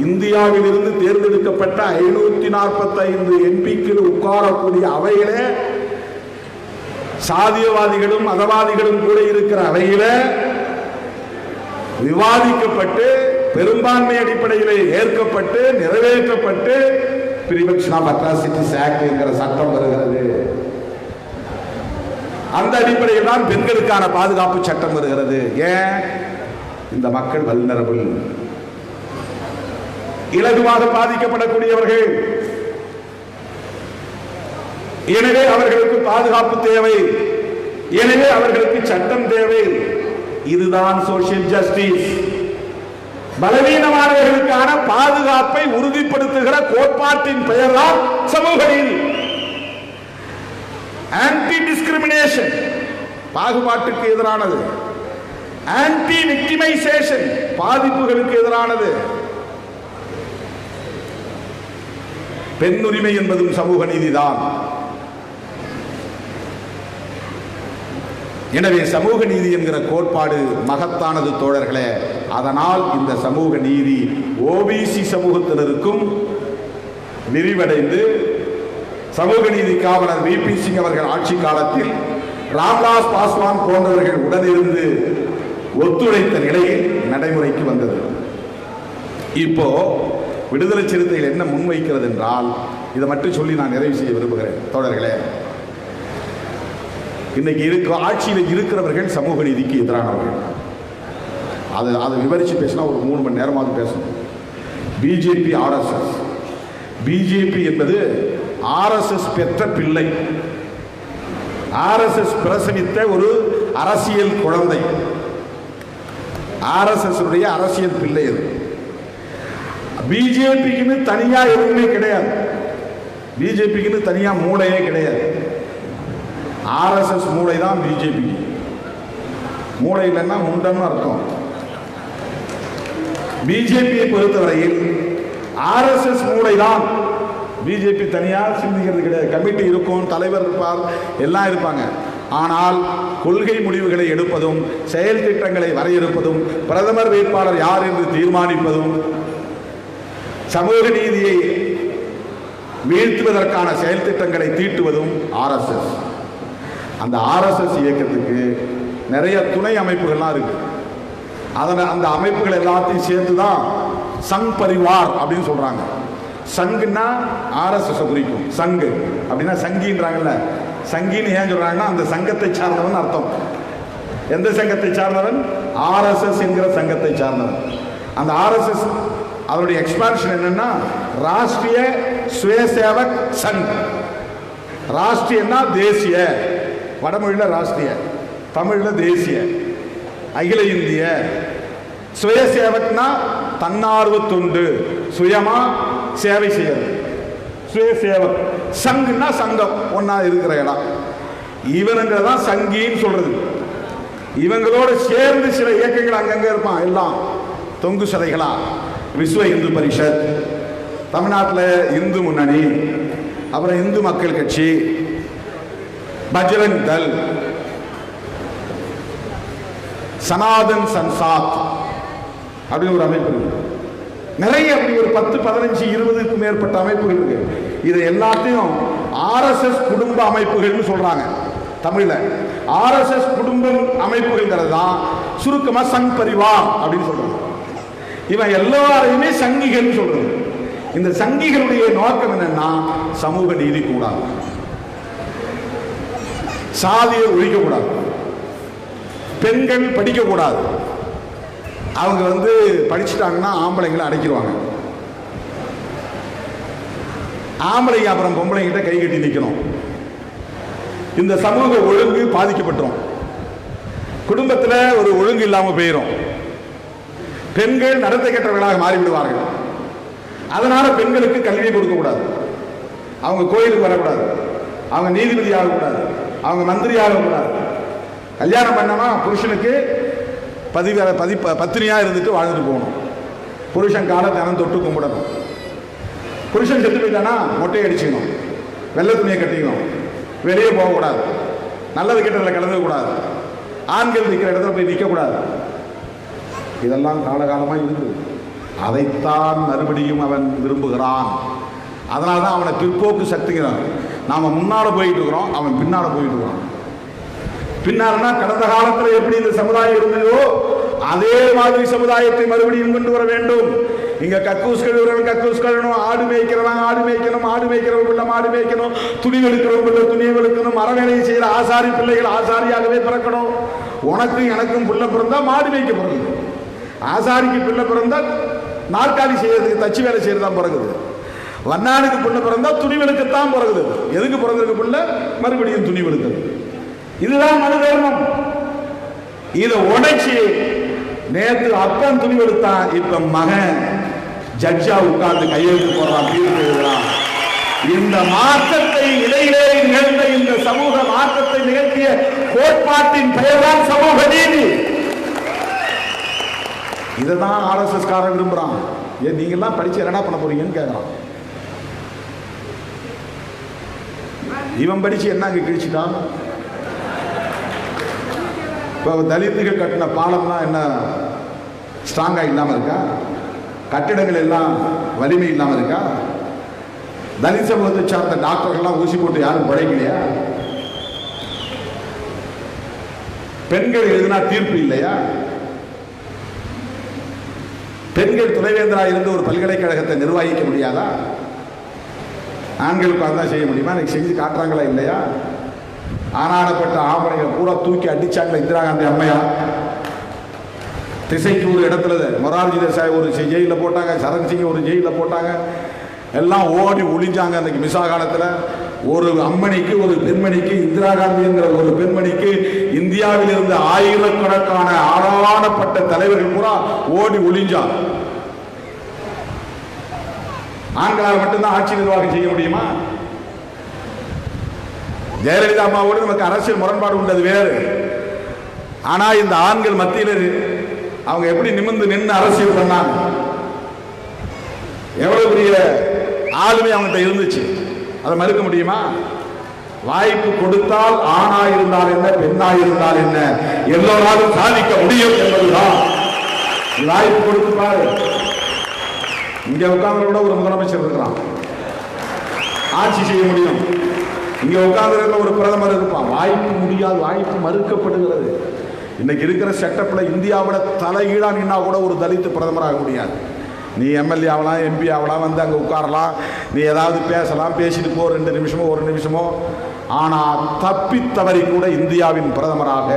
Speaker 2: இந்தியாவில் இருந்து தேர்ந்தெடுக்கப்பட்ட 545 MPக்கள் உட்காரக்கூடிய அவையில, சாதியவாதிகளும் மதவாதிகளும் கூட இருக்கிற அவையில விவாதிக்கப்பட்டு பெரும்பான்மை அடிப்படையில் ஏற்கப்பட்டு நிறைவேற்றப்பட்டு பிரிவென்ஷன் ஆஃப் அட்ராசிட்டிஸ் ஆக்ட் என்கிற சட்டம் வருகிறது. அந்த அடிப்படையில் தான் பெண்களுக்கான பாதுகாப்பு சட்டம் வருகிறது. ஏன்? இந்த மக்கள் வல்னரபிள், இலகுவாக பாதிக்கப்படக்கூடியவர்கள். எனவே அவர்களுக்கு பாதுகாப்பு தேவை, எனவே அவர்களுக்கு சட்டம் தேவை. இதுதான் சோசியல் ஜஸ்டிஸ். பலவீனமானவர்களுக்கான பாதுகாப்பை உறுதிப்படுத்துகிற கோட்பாட்டின் பெயர் தான் சமூக நீதி. ஆன்டி டிஸ்கிரிமினேஷன் பாகுபாட்டுக்கு எதிரானது, ஆன்டி விக்டிமைசேஷன் பாதிப்புகளுக்கு எதிரானது. பெண் உரிமை என்பதும் சமூக நீதிதான். எனவே சமூக நீதி என்கிற கோட்பாடு மகத்தானது தோழர்களே. அதனால் இந்த சமூக நீதி OBC சமூகத்தினருக்கும் விரிவடைந்து, சமூக நீதி காவலர் VP சிங் அவர்கள் ஆட்சி காலத்தில் ராம்விலாஸ் பாஸ்வான் போன்றவர்கள் உடனிருந்து ஒத்துழைத்த நிலையில் நடைமுறைக்கு வந்தது. இப்போ விடுதலை சிறுத்தைகள் என்ன முன்வைக்கிறது என்றால், இதை மட்டும் சொல்லி நான் நிறைவு செய்ய விரும்புகிறேன் தோழர்களே. இன்னைக்கு ஆட்சியில் இருக்கிறவர்கள் சமூக நீதிக்கு எதிரானவர்கள். அதை விவரித்து பேசினா ஒரு 3 மணி நேரமாவது பேசணும். பிஜேபி RSS, பிஜேபி என்பது RSS பெற்ற பிள்ளை, RSS பிரசவித்த ஒரு அரசியல் குழந்தை, RSS உடைய அரசியல் பிள்ளை. அது பிஜேபிக்குன்னு தனியா எதுவுமே கிடையாது, பிஜேபிக்குன்னு தனியா மூளையே கிடையாது. RSS மூளை தான் பிஜேபி. மூளை இல்லைன்னா முண்டன்னு அர்த்தம். பிஜேபியை பொறுத்தவரையில் RSS மூளை தான். பிஜேபி தனியாக சிந்திக்கிறது கிடையாது. கமிட்டி இருக்கும், தலைவர் இருப்பார், எல்லாம் இருப்பாங்க. ஆனால் கொள்கை முடிவுகளை எடுப்பதும், செயல் திட்டங்களை வரையறுப்பதும், பிரதமர் வேட்பாளர் யார் என்று தீர்மானிப்பதும், சமூக நீதியை வீழ்த்துவதற்கான செயல் திட்டங்களை தீட்டுவதும் RSS. அந்த RSS இயக்கத்துக்கு நிறைய துணை அமைப்புகள்லாம் இருக்கு. அந்த அமைப்புகள் எல்லாத்தையும் சேர்த்து தான் சங் பரிவார் அப்படின்னு சொல்றாங்க. சங்குன்னா RSS குறிக்கும். சங்கு அப்படின்னா சங்கின்றாங்கல்ல, சங்கின்னு ஏன் சொல்றாங்கன்னா அந்த சங்கத்தை சார்ந்தவன் அர்த்தம். எந்த சங்கத்தை சார்ந்தவன்? RSS என்கிற சங்கத்தை சார்ந்தவன். அந்த RSS அதனுடைய எக்ஸ்பான்ஷன் என்னன்னா ராஷ்டிரிய ஸ்வயசேவக் சங். ராஷ்டிரியன்னா தேசிய, வடமொழியில் ராஷ்டிரிய, தமிழில் தேசிய, அகில இந்திய. சுயசேவக்னா தன்னார்வ தொண்டு, சுயமா சேவை செய்யறது சுயசேவக். சங்குன்னா சங்கம், ஒன்னா இருக்கிற இடம். இவனுங்கிறதான் சங்கின்னு சொல்றது. இவங்களோட சேர்ந்து சில இயக்கங்கள் அங்கங்க இருப்பான், எல்லாம் தொங்கு சதைகளா. விஸ்வ இந்து பரிஷத், தமிழ்நாட்டில் இந்து முன்னணி, அப்புறம் இந்து மக்கள் கட்சி, பஜ்ரங் தள், சனாதன் சன்சாத் அப்படின்னு ஒரு அமைப்பு இருக்கு. நிறைய அப்படி ஒரு 10, 15, 20க்கும் மேற்பட்ட அமைப்புகள் இருக்கு. இதை எல்லாத்தையும் ஆர்எஸ்எஸ் குடும்ப அமைப்புகள்னு சொல்றாங்க. தமிழ்ல ஆர்எஸ்எஸ் குடும்பம் அமைப்புகள் தான் சுருக்கமா சங் பரிவார் அப்படின்னு சொல்றாங்க. இவன் எல்லாரையுமே சங்கிகள் சொல்றது. இந்த சங்கிகளுடைய நோக்கம் என்னன்னா சமூக நீதி கூடாது, சாதியை ஒழிக்கக்கூடாது, பெண்கள் படிக்கக்கூடாது. அவங்க படிச்சுட்டாங்கன்னா ஆம்பளைங்களை அடைக்கிடுவாங்க. ஆம்பளைங்க அப்புறம் பொம்பளைங்கிட்ட கை கட்டி நிற்கணும். இந்த சமூக ஒழுங்கு பாதிக்கப்பட்டோம். குடும்பத்தில் ஒரு ஒழுங்கு இல்லாமல் போயிடும். பெண்கள் நடத்தை கெட்டவர்களாக மாறிவிடுவார்கள். அதனால பெண்களுக்கு கல்வியை கொடுக்கக்கூடாது, அவங்க கோயிலுக்கு வரக்கூடாது, அவங்க நீதிபதி ஆகக்கூடாது, அவங்க மந்திரி ஆகக்கூடாது. கல்யாணம் பண்ணமா புருஷனுக்கு பத்தினியா இருந்துட்டு வாழ்ந்துட்டு போகணும். புருஷன் காலை தினம் தொட்டு கும்பிடணும். புருஷன் செத்து போயிட்டானா மொட்டை அடிச்சுக்கணும், வெள்ளை துணியை கட்டிக்கணும், வெளியே போகக்கூடாது, நல்லது கெட்டதில் கலந்துக்கூடாது, ஆண்கள் நிற்கிற இடத்துல போய் நிற்கக்கூடாது. இதெல்லாம் காலகாலமாக இருக்குது. அதைத்தான் மறுபடியும் அவன் விரும்புகிறான். அதனால தான் அவனை பிற்போக்கு சக்திங்கிறான். நாம் முன்னால் போயிட்டு இருக்கிறோம், அவன் பின்னால் போயிட்டு இருக்கிறான். பின்னால்னா கடந்த காலத்தில் எப்படி இந்த சமுதாயம் இருந்ததோ அதே மாதிரி சமுதாயத்தை மறுபடியும் கொண்டு வர வேண்டும். இங்க கக்கூஸ் கழுவுறவன் கக்கூஸ் கழுவணும், ஆடு மேய்க்கிறவன் ஆடு மேய்க்கணும், ஆடு மேய்க்கிறவன் பிள்ளை மாடு மேய்க்கணும், துணி வெளுக்கிறவன் பிள்ளை துணியை வெளுக்கணும், மரவேலையை செய்கிற ஆசாரி பிள்ளைகள் ஆசாரியாகவே பிறக்கணும். உனக்கும் எனக்கும் பிள்ளை பிறந்தா மாடு மேய்க்க பிறகுது, ஆசாரிக்கு பிள்ளை பிறந்தா நாற்காலி செய்யறதுக்கு தச்சு வேலை செய்யறதான் பிறகுது, வண்ணானுக்கு பிள்ளை பிறந்தா துணி வெளுக்கத்தான் பிறகுது. எதுக்கு பிறந்திருக்கு பிள்ளை? மறுபடியும் துணி வெளுக்கிறது. இதுதான் மனு தர்மம். இதை உடைச்சி நேற்று அப்பன் துணி வெளுத்தான், இப்ப மகன் ஜட்ஜா உட்கார்ந்து கையெழுத்து போடுறான், தீர்ப்பு எழுதுறான். இந்த மாற்றத்தை இடையிலே நிகழ்ந்த இந்த சமூக மாற்றத்தை நிகழ்த்திய கோட்பாட்டின் பெயர்தான் சமூக நீதி. இதைதான் ஆர்எஸ்எஸ் காரன் விரும்புறான். ஏன் நீங்க எல்லாம் படிச்சு என்ன பண்ண போறீங்கன்னு கேட்கறான். இவன் படிச்சு என்ன அங்க கிழிச்சிட்டான்? இப்போ தலித்துகள் கட்டின பாலம்லாம் என்ன ஸ்ட்ராங்காக இல்லாமல் இருக்கா? கட்டிடங்கள் எல்லாம் வலிமை இல்லாமல் இருக்கா? தலித் சமூகத்தை சார்ந்த டாக்டர்கள்லாம் ஊசி போட்டு யாரும் பழைக்கலையா? பெண்கள் எழுதினா தீர்ப்பு இல்லையா? பெண்கள் துணைவேந்தரா இருந்து ஒரு பல்கலைக்கழகத்தை நிர்வகிக்க முடியாதா? ஆண்களுக்கு அதான் செய்ய முடியுமா? எனக்கு செஞ்சு காட்டுறாங்களா இல்லையா? ஆனாடப்பட்ட ஆம்பளைகள் பூரா தூக்கி அடிச்சாங்களே இந்திரா காந்தி அம்மையா. திசைக்கு ஒரு இடத்துல மொரார்ஜி தேசாய் ஒரு ஜெயிலில் போட்டாங்க, சரண் சிங் ஒரு ஜெயிலில் போட்டாங்க, எல்லாம் ஓடி ஒளிஞ்சாங்க. அன்னைக்கு மிசா காலத்தில் ஒரு அம்மணிக்கு, ஒரு பெண்மணிக்கு, இந்திரா காந்திங்கிற ஒரு பெண்மணிக்கு இந்தியாவில் இருந்த ஆயிரக்கணக்கான ஆளானப்பட்ட தலைவர்கள் பூரா ஓடி ஒளிஞ்சாங்க. ஆண்களால் மட்டும்தான் ஆட்சி நிர்வாகம் செய்ய முடியுமா? ஜெயலலிதா அம்மாவோடு நமக்கு அரசியல் முரண்பாடு உண்டது வேறு. ஆனா இந்த ஆண்கள் மத்தியில் அவங்க எப்படி நிமிர்ந்து நின்று அரசியல் பண்ணாங்க, எவ்வளவு பெரிய ஆளுமை அவங்ககிட்ட இருந்துச்சு, அதை மறுக்க முடியுமா? வாய்ப்பு கொடுத்தால் ஆணா இருந்தால் என்ன, பெண்ணா இருந்தால் என்ன, எல்லோராலும் சாதிக்க முடியும் என்பதுதான். வாய்ப்பு கொடுத்து பாரு. இங்க உட்கார்ந்து கூட ஒரு முதலமைச்சர் இருக்கிறான், ஆட்சி செய்ய முடியும். இங்க உட்கார்ந்து ஒரு பிரதமர் இருப்பான், வாய்ப்பு முடியாது, வாய்ப்பு மறுக்கப்படுகிறது. இன்னைக்கு இருக்கிற செட்டப்ல இந்தியாவோட தலைகீழா நின்னா கூட ஒரு தலித்து பிரதமராக முடியாது. நீ எம்எல்ஏ ஆகலாம், எம்பி ஆகலாம், வந்து அங்கே உட்காரலாம், நீ ஏதாவது பேசலாம், பேசிட்டு போ 2 நிமிஷமோ 1 நிமிஷமோ. ஆனால் தப்பி தவறி கூட இந்தியாவின் பிரதமராக,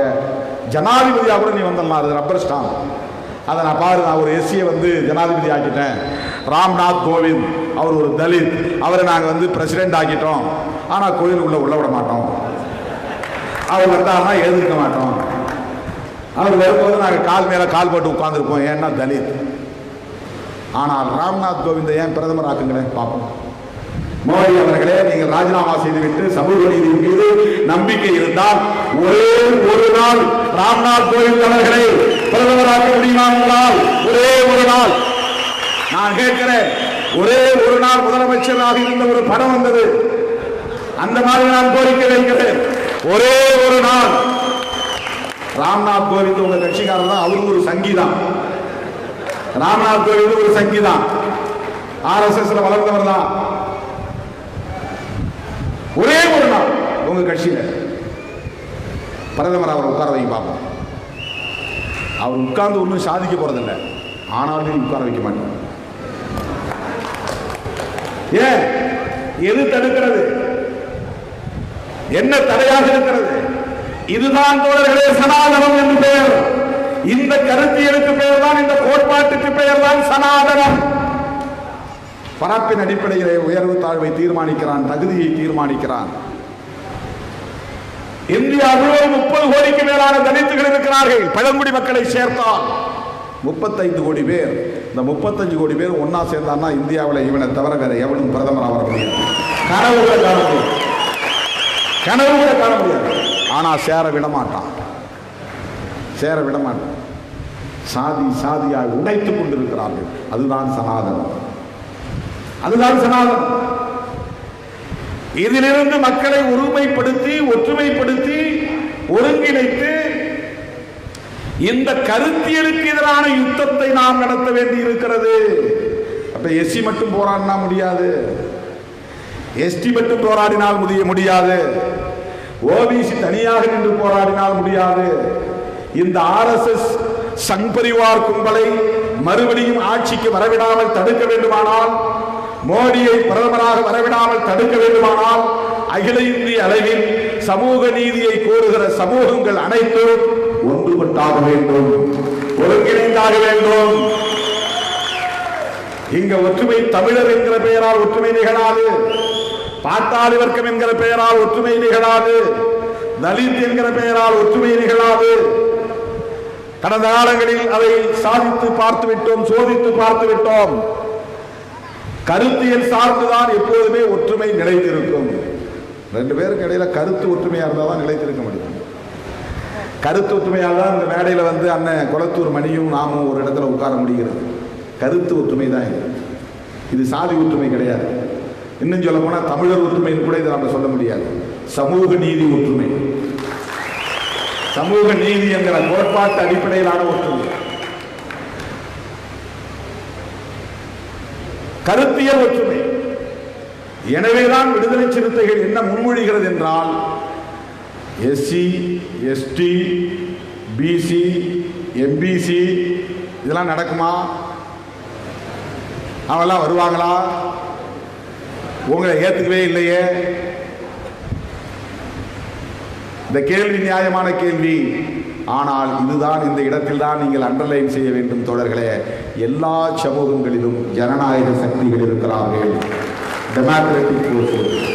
Speaker 2: ஜனாதிபதியாக கூட நீ வந்துடலாம். அது ரப்பர் ஸ்டாம்ப். அதை நான் பாரு, நான் ஒரு எஸ்சியை ஜனாதிபதி ஆக்கிட்டேன், ராம்நாத் கோவிந்த் அவர் ஒரு தலித், அவரை நாங்கள் பிரசிடென்ட் ஆக்கிட்டோம். ஆனால் கோயிலுக்குள்ள உள்ள விட மாட்டோம், அவர் வந்தாருன்னா எதிர்க்க மாட்டோம். அவர் வரும்போது நாங்கள் கால் மேலே கால் போட்டு உட்கார்ந்துருப்போம், ஏன்னா தலித். ஆனால் ராம்நாத் கோவிந்தை ஏன் பிரதமர் ஆக்குங்களேன் பார்ப்போம். மோடி அவர்களே, நீங்கள் ராஜினாமா செய்துவிட்டு சமூக நீதி மீது நம்பிக்கை இருந்தால் ஒரே ஒரு நாள் ராம்நாத் கோவிந்த் அவர்களை பிரதமராக்க முடியுமா? ஒரே ஒரு நாள் நான் கேட்கிறேன். ஒரே ஒரு நாள் முதலமைச்சராக இருந்த ஒரு படம் வந்தது, அந்த மாதிரி நான் கோரிக்கை வைக்கிறேன். ஒரே ஒரு நாள் ராம்நாத் கோவிந்த் உங்க கட்சிக்காரர் தான், அவரு ஒரு சங்கீதம். ராம்நாத் கோவிந்த் ஒரு சங்கீதம், RSS வளர்ந்தவர் தான். ஒரே ஒரு நாள் உங்க கட்சியில பிரதமர் அவர் உட்கார வைக்க பார்ப்போம். அவர் உட்கார்ந்து ஒன்றும் சாதிக்க போறதில்லை, ஆனாலும் உட்கார வைக்க மாட்டார். ஏன்? எது தடுக்கிறது? என்ன தடையாக இருக்கிறது? இதுதான் தோழர்களே சனாதனம் என்று பெயர். இந்த கருத்தியலுக்கு பெயர் தான், இந்த கோட்பாட்டுக்கு பெயர் தான் சனாதனம். பரப்பின் அடிப்படையிலே உயர்வு தாழ்வை தீர்மானிக்கிறான், தகுதியை தீர்மானிக்கிறான். இந்தியாவில் 30 கோடிக்கு மேலான தலித்துகள் இருக்கிறார்கள். பழங்குடி மக்களை சேர்த்தால் 35 கோடி பேர். இந்த 35 கோடி பேர் ஒன்னா சேர்ந்தான்னா இந்தியாவில் இவனை தவிர வேற எவனும் பிரதமர் ஆக முடியாது. கனவு கூட காண முடியாது, கனவு கூட காண முடியாது. ஆனா சேர விட மாட்டான், சேர விட மாட்டான். சாதி சாதியாக உடைத்துக் கொண்டிருக்கிறார்கள். அதுதான் சனாதனம், அதுதான் சனாதனம். இதிலிருந்து மக்களை ஒருமைப்படுத்தி ஒற்றுமைப்படுத்தி ஒருங்கிணைத்து இந்த கருத்தியலுக்கு எதிரான யுத்தத்தை நாம் நடத்த வேண்டி இருக்கிறது. அப்ப எஸ்சி மட்டும் போராடினா முடியாது, எஸ்டி மட்டும் போராடினால் முடியாது, ஓபிசி தனியாக நின்று போராடினால் முடியாது. இந்த RSS சங் பரிவார் கும்பலை மறுபடியும் ஆட்சிக்கு வரவிடாமல் தடுக்க வேண்டுமானால், மோடியை பிரதமராக வரவிடாமல் தடுக்க வேண்டுமானால், அகில இந்திய அளவில் சமூக நீதியை கோருகிற சமூகங்கள் அனைத்தும் ஒன்றுபட்டாக வேண்டும், ஒருங்கிணைந்தாக வேண்டும். இங்க ஒற்றுமை தமிழர் என்கிற பெயரால் ஒற்றுமை நிகழாது, பாட்டாளி வர்க்கம் என்கிற பெயரால் ஒற்றுமை நிகழாது, தலித் என்கிற பெயரால் ஒற்றுமை நிகழாது. கடந்த காலங்களில் அதை சாதித்து பார்த்து விட்டோம், சோதித்து பார்த்து விட்டோம். கருத்தியல் சார்ந்துதான் எப்போதுமே ஒற்றுமை நிலைத்திருக்கும். ரெண்டு பேருக்கு இடையில கருத்து ஒற்றுமையா இருந்தால் தான் நிலைத்திருக்க முடியும். கருத்து ஒற்றுமையாக தான் இந்த மேடையில் வந்து அண்ணன் குளத்தூர் மணியும் நாமும் ஒரு இடத்துல உட்கார முடிகிறது. கருத்து ஒற்றுமை தான் இது சாதி ஒற்றுமை கிடையாது. இன்னும் சொல்ல போனால் தமிழர் ஒற்றுமைன்னு கூட இதை நம்ம சொல்ல முடியாது. சமூக நீதி ஒற்றுமை, சமூக நீதி என்கிற கோட்பாட்டு அடிப்படையிலான ஒற்றுமை, கருத்தியல் ஒற்றுமை. எனவேதான் விடுதலை சிறுத்தைகள் என்ன முன்மொழிகிறது என்றால், எஸ்சி எஸ்டி பிசி எம்பிசி இதெல்லாம் நடக்குமா? அவெல்லாம் வருவாங்களா? உங்களை ஏத்துக்கவே இல்லையே. இந்த கேள்வி நியாயமான கேள்வி. ஆனால் இதுதான், இந்த இடத்தில் தான் நீங்கள் அண்டர்லைன் செய்ய வேண்டும் தோழர்களே. எல்லா சமூகங்களிலும் ஜனநாயக சக்திகள் இருக்கிறார்கள், டெமோக்ராட்டிக் ஃபோர்ஸ்.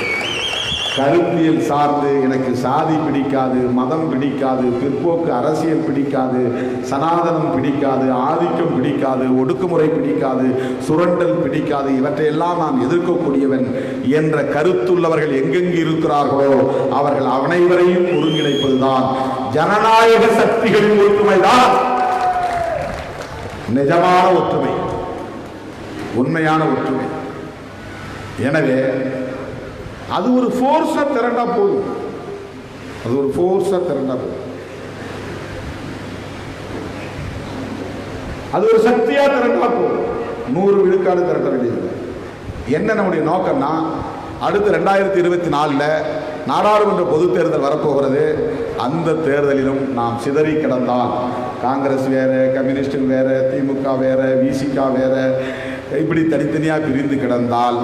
Speaker 2: கருத்தியல் சார்ந்து எனக்கு சாதி பிடிக்காது, மதம் பிடிக்காது, பிற்போக்கு அரசியல் பிடிக்காது, சனாதனம் பிடிக்காது, ஆதிக்கம் பிடிக்காது, ஒடுக்குமுறை பிடிக்காது, சுரண்டல் பிடிக்காது, இவற்றையெல்லாம் நான் எதிர்க்கக்கூடியவன் என்ற கருத்துள்ளவர்கள் எங்கெங்கு இருக்கிறார்களோ அவர்கள் அனைவரையும் ஒருங்கிணைப்பதுதான் ஜனநாயக சக்திகளின் ஒற்றுமைதான் நிஜமான ஒற்றுமை, உண்மையான ஒற்றுமை. எனவே அது ஒரு ஃபோர்ஸா திரண்டா போதும், அது ஒரு ஃபோர்ஸா திரண்டா போதும், அது ஒரு சக்தியா திரண்டா போதும். 100 விழுக்காடு திரட்ட வேண்டியது. என்ன நம்முடைய நோக்கம்னா, அடுத்து 2024 நாடாளுமன்ற பொதுத் தேர்தல் வரப்போகிறது. அந்த தேர்தலிலும் நாம் சிதறி கிடந்தால், காங்கிரஸ் வேற, கம்யூனிஸ்டுகள் வேற, திமுக வேற, விசிகா வேற, இப்படி தனித்தனியாக பிரிந்து கிடந்தால்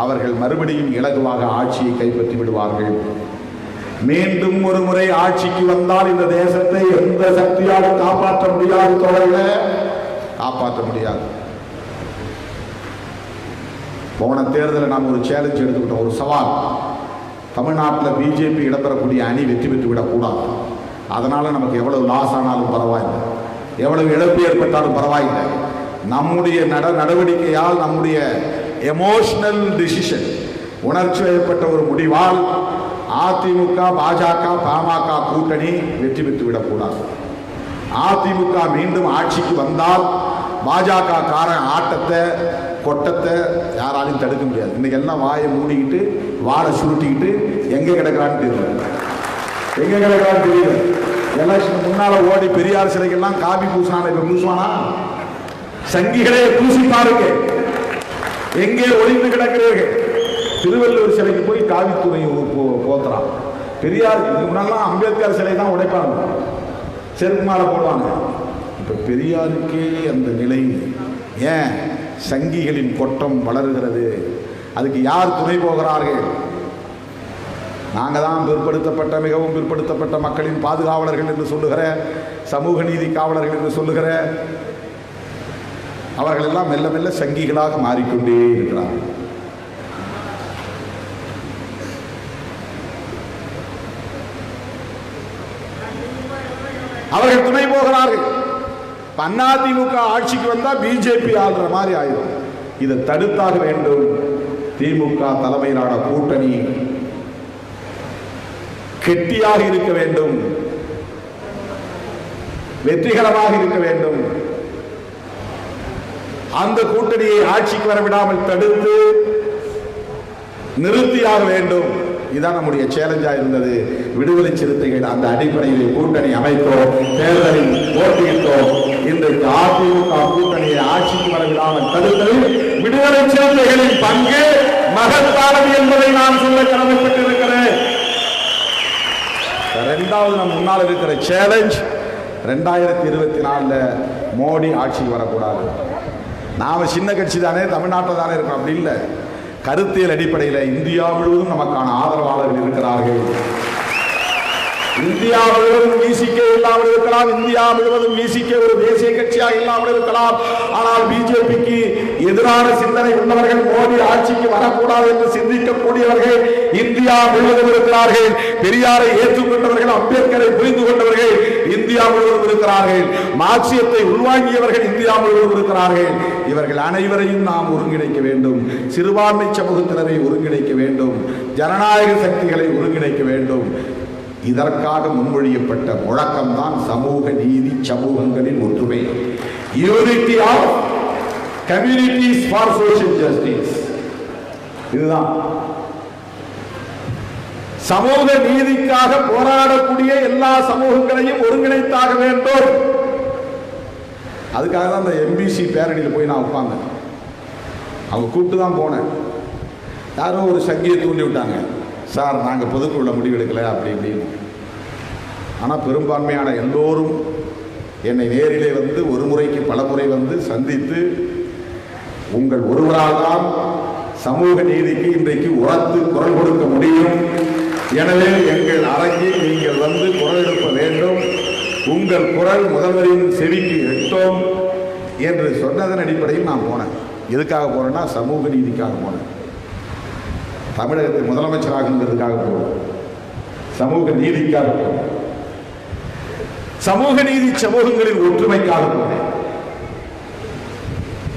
Speaker 2: அவர்கள் மறுபடியும் இலகுவாக ஆட்சியை கைப்பற்றி விடுவார்கள். மீண்டும் ஒரு முறை ஆட்சிக்கு வந்தால் இந்த தேசத்தை எந்த சக்தியாலும் காப்பாற்ற முடியாது தோழர்களே, காப்பாற்ற முடியாது. போன தேர்தலில் நாம் ஒரு சேலஞ்ச் எடுத்துக்கிட்டோம், ஒரு சவால். தமிழ்நாட்டில் பிஜேபி இடம்பெறக்கூடிய அணி வெற்றி பெற்று விடக்கூடாது. அதனால் நமக்கு எவ்வளவு லாஸ் ஆனாலும் பரவாயில்லை, எவ்வளவு இழப்பு ஏற்பட்டாலும் பரவாயில்லை. நம்முடைய நடவடிக்கையால், நம்முடைய எமோஷனல் டிசிஷன், உணர்ச்சி ஏற்பட்ட ஒரு முடிவால் அதிமுக, பாஜக, பாமக கூட்டணி வெற்றி பெற்றுவிடக்கூடாது. அதிமுக மீண்டும் ஆட்சிக்கு வந்தால் பாஜக காரன் ஆட்டத்தை கொட்டத்தை யாராலையும் தடுக்க முடியாது. இன்னைக்கு எல்லாம் வாயை மூடிக்கிட்டு வாழை சுருட்டிக்கிட்டு எங்கே கிடக்கிறான்னு தெரியல, எங்கே கிடக்கிறான்னு தெரியல. எலெக்ஷன் முன்னால ஓடி பெரியார் சிலைக்கெல்லாம் காபி பூசினான, இப்ப பூசுவானா? சங்கிகளே பூசி பாருங்க, எங்கே ஒளிந்து கிடக்கிறீர்கள். திருவள்ளுவர் சிலைக்கு போய் காவி துணை போத்துறான். பெரியார் இதுக்கு முன்னாலாம் அம்பேத்கர் சிலை தான் உடைப்பாங்க, செருப்பு மாலை போடுவாங்க. இப்ப பெரியாருக்கே அந்த நிலை. ஏன்? சங்கிகளின் கொட்டம் வளருகிறது. அதுக்கு யார் துணை போகிறார்கள்? நாங்கள் தான் பிற்படுத்தப்பட்ட, மிகவும் பிற்படுத்தப்பட்ட மக்களின் பாதுகாவலர்கள் என்று சொல்லுகிற, சமூக நீதி காவலர்கள் என்று சொல்லுகிற அவர்கள் எல்லாம் மெல்ல மெல்ல சங்கிகளாக மாறிக்கொண்டே இருக்கிறார்கள். அவர்கள் துணை போகிறார்கள். அதிமுக ஆட்சிக்கு வந்தா பிஜேபி ஆளுற மாதிரி ஆயிடும். இதை தடுத்தாக வேண்டும். திமுக தலைமையிலான கூட்டணி கெட்டியாக இருக்க வேண்டும், வெற்றிகரமாக இருக்க வேண்டும். அந்த கூட்டணியை ஆட்சிக்கு வர விடாமல் தடுத்து நிறுத்தியாக வேண்டும். இதுதான் நம்முடைய சேலஞ்சா இருந்தது. விடுதலை சிறுத்தைகள் அந்த அடிப்படையில் கூட்டணி அமைத்தோம், தேர்தலில் போட்டியிட்டோம். இன்றைக்கு அதிமுக கூட்டணியை ஆட்சிக்கு வர விடாமல் தடுத்ததில் விடுதலை சிறுத்தைகளின் பங்கு மகத்தானது என்பதை நான் சொல்ல கடமைப்பட்டிருக்கிறேன். இரண்டாவது நம் முன்னால் இருக்கிற சேலஞ்ச் 2024 மோடி ஆட்சிக்கு வரக்கூடாது. நாம சின்ன கட்சி தானே, தமிழ்நாட்டில் தானே இருக்கோம், அப்படி இல்லை. கருத்தியல் அடிப்படையில் இந்தியா முழுவதும் நமக்கான ஆதரவாளர்கள் இருக்கிறார்கள். இந்தியா முழுவதும் விசிக இல்லாமல் இருக்கலாம், இந்தியா முழுவதும் விசிக ஒரு தேசிய கட்சியாக இல்லாமல் இருக்கலாம். ஆனால் பிஜேபிக்கு எதிரான சிந்தனை உள்ளவர்கள், மோடி ஆட்சிக்கு வரக்கூடாது என்று சிந்திக்கக்கூடியவர்கள் இந்தியா முழுவதும் இருக்கிறார்கள். பெரியாரை ஏற்றுக்கொண்டவர்கள், அம்பேத்கரை புரிந்து கொண்டவர்கள் இந்தியா முழுவதும் இருக்கிறார்கள். மார்க்சியத்தை உள்வாங்கியவர்கள் இந்தியா முழுவதும் இருக்கிறார்கள். இவர்கள் அனைவரையும் நாம் ஒருங்கிணைக்க வேண்டும். சிறுபான்மை சமூகத்தினரை ஒருங்கிணைக்க வேண்டும். ஜனநாயக சக்திகளை ஒருங்கிணைக்க வேண்டும். இதற்காக முன்மொழியப்பட்ட முழக்கம்தான் சமூக நீதி சமூகங்களின் ஒற்றுமை. Unity of communities for social justice. இதுதான் சமூக நீதிக்காக போராடக்கூடிய எல்லா சமூகங்களையும் ஒருங்கிணைத்தாக வேண்டும். அதுக்காக தான் அந்த எம்பிசி பேரணியில் போய் நான் உட்கார்ந்தேன். அவங்க கூப்பிட்டு தான் போனேன். யாரோ ஒரு சங்கியை தூண்டி விட்டாங்க, சார் நாங்கள் பொதுக்குள்ள முடிவெடுக்கலை அப்படி இப்படின்னு. ஆனால் பெரும்பான்மையான எல்லோரும் என்னை நேரிலே வந்து ஒரு முறைக்கு பல முறை வந்து சந்தித்து, உங்கள் ஒருவரால் தான் சமூக நீதிக்கு இன்றைக்கு உரத்து குரல் கொடுக்க முடியும், எனவே எங்கள் அரங்கில் நீங்கள் வந்து குரல் எழுப்ப வேண்டும், உங்கள் குரல் முதல்வரின் செவிக்கு எட்டும் என்று சொன்னதன் அடிப்படையில் நான் போனேன். எதுக்காக போனேன்னா சமூக நீதிக்காக போனேன். தமிழகத்தில் முதலமைச்சராகுங்கிறதுக்காக போனேன், சமூக நீதிக்காக போனேன், சமூக நீதி சமூகங்களின் ஒற்றுமைக்காக போனேன்.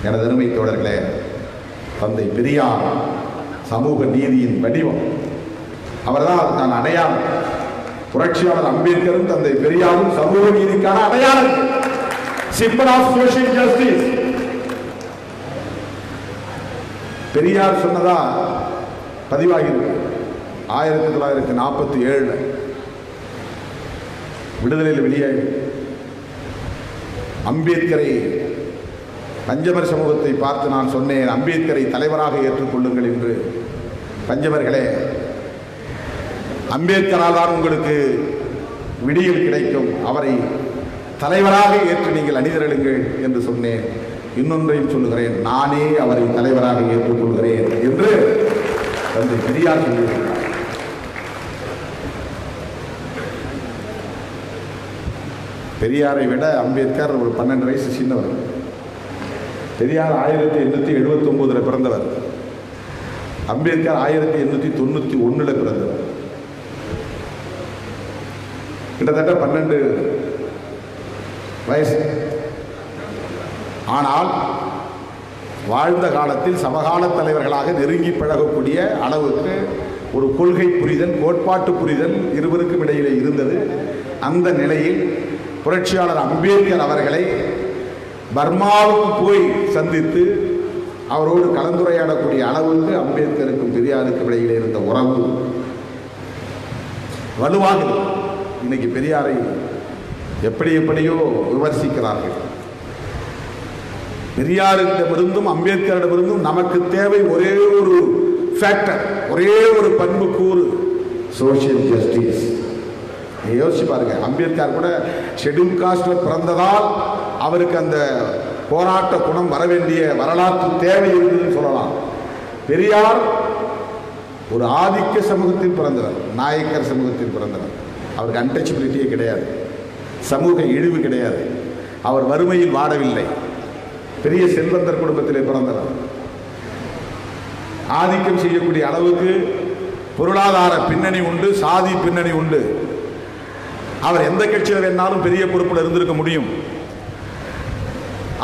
Speaker 2: எனது அருமை தோழர்களே, தந்தை பெரியார் சமூக நீதியின் வடிவம். அவர்தான் நான் அடையாளம். புரட்சியாளர் அம்பேத்கரும் தந்தை பெரியாரும் சமூக நீதிக்கான அடையாளம், symbol of social justice. Periyar சொன்னதா பதிவாகிறது 1947 விடுதலையில் வெளியாகி. அம்பேத்கரை, பஞ்சமர் சமூகத்தை பார்த்து நான் சொன்னேன், அம்பேத்கரை தலைவராக ஏற்றுக்கொள்ளுங்கள் என்று. பஞ்சமர்களே, அம்பேத்கரால் தான் உங்களுக்கு விடியல் கிடைக்கும், அவரை தலைவராக ஏற்று நீங்கள் அணிதிரளுங்கள் என்று சொன்னேன். இன்னொன்றையும் சொல்லுகிறேன், நானே அவரை தலைவராக ஏற்றுக்கொள்கிறேன் என்று தந்தை பெரியார் சொல்லியிருக்கிறார். பெரியாரை விட அம்பேத்கர் ஒரு 12 வயசு சின்னவர். பெரியார் 1879 பிறந்தவர், அம்பேத்கர் 1891 பிறந்தவர். கிட்டத்தட்ட 12 வயசு. ஆனால் வாழ்ந்த காலத்தில் சமகால தலைவர்களாக நெருங்கி பழகக்கூடிய அளவுக்கு ஒரு கொள்கை புரிதல், கோட்பாட்டு புரிதல் இருவருக்கும் இடையிலே இருந்தது. அந்த நிலையில் புரட்சியாளர் அம்பேத்கர் அவர்களை பர்மாவுக்கு போய் சந்தித்து அவரோடு கலந்துரையாடக்கூடிய அளவுக்கு அம்பேத்கருக்கும் பெரியாருக்கும் இடையிலே இருந்த உறவு வலுவாக. இன்னைக்கு பெரியாரை எப்படியோ விமர்சிக்கிறார்கள். பெரியாரிடமிருந்தும் அம்பேத்கரிடமிருந்தும் நமக்கு தேவை ஒரே ஒரு ஃபேக்டர், ஒரே ஒரு பண்பு கூறு, சோசியல் ஜஸ்டிஸ். யோசிச்சு பாருங்க, அம்பேத்கர் கூட ஷெட்யூல் காஸ்ட்ல பிறந்ததால் அவருக்கு அந்த போராட்ட குணம் வர வேண்டிய வரலாற்று தேவை இருந்ததுன்னு சொல்லலாம். பெரியார் ஒரு ஆதிக்க சமூகத்தில் பிறந்தவர், நாயக்கர் சமூகத்தில் பிறந்தவர். அவருக்கு அன்டச்சபிலிட்டியே கிடையாது, சமூக இழிவு கிடையாது. அவர் வறுமையில் வாடவில்லை, பெரிய செல்வந்தர் குடும்பத்திலே பிறந்தவர். ஆதிக்கம் செய்யக்கூடிய அளவுக்கு பொருளாதார பின்னணி உண்டு, சாதி பின்னணி உண்டு. அவர் எந்த கட்சியில் வேணாலும் பெரிய பொறுப்பில் இருந்திருக்க முடியும்.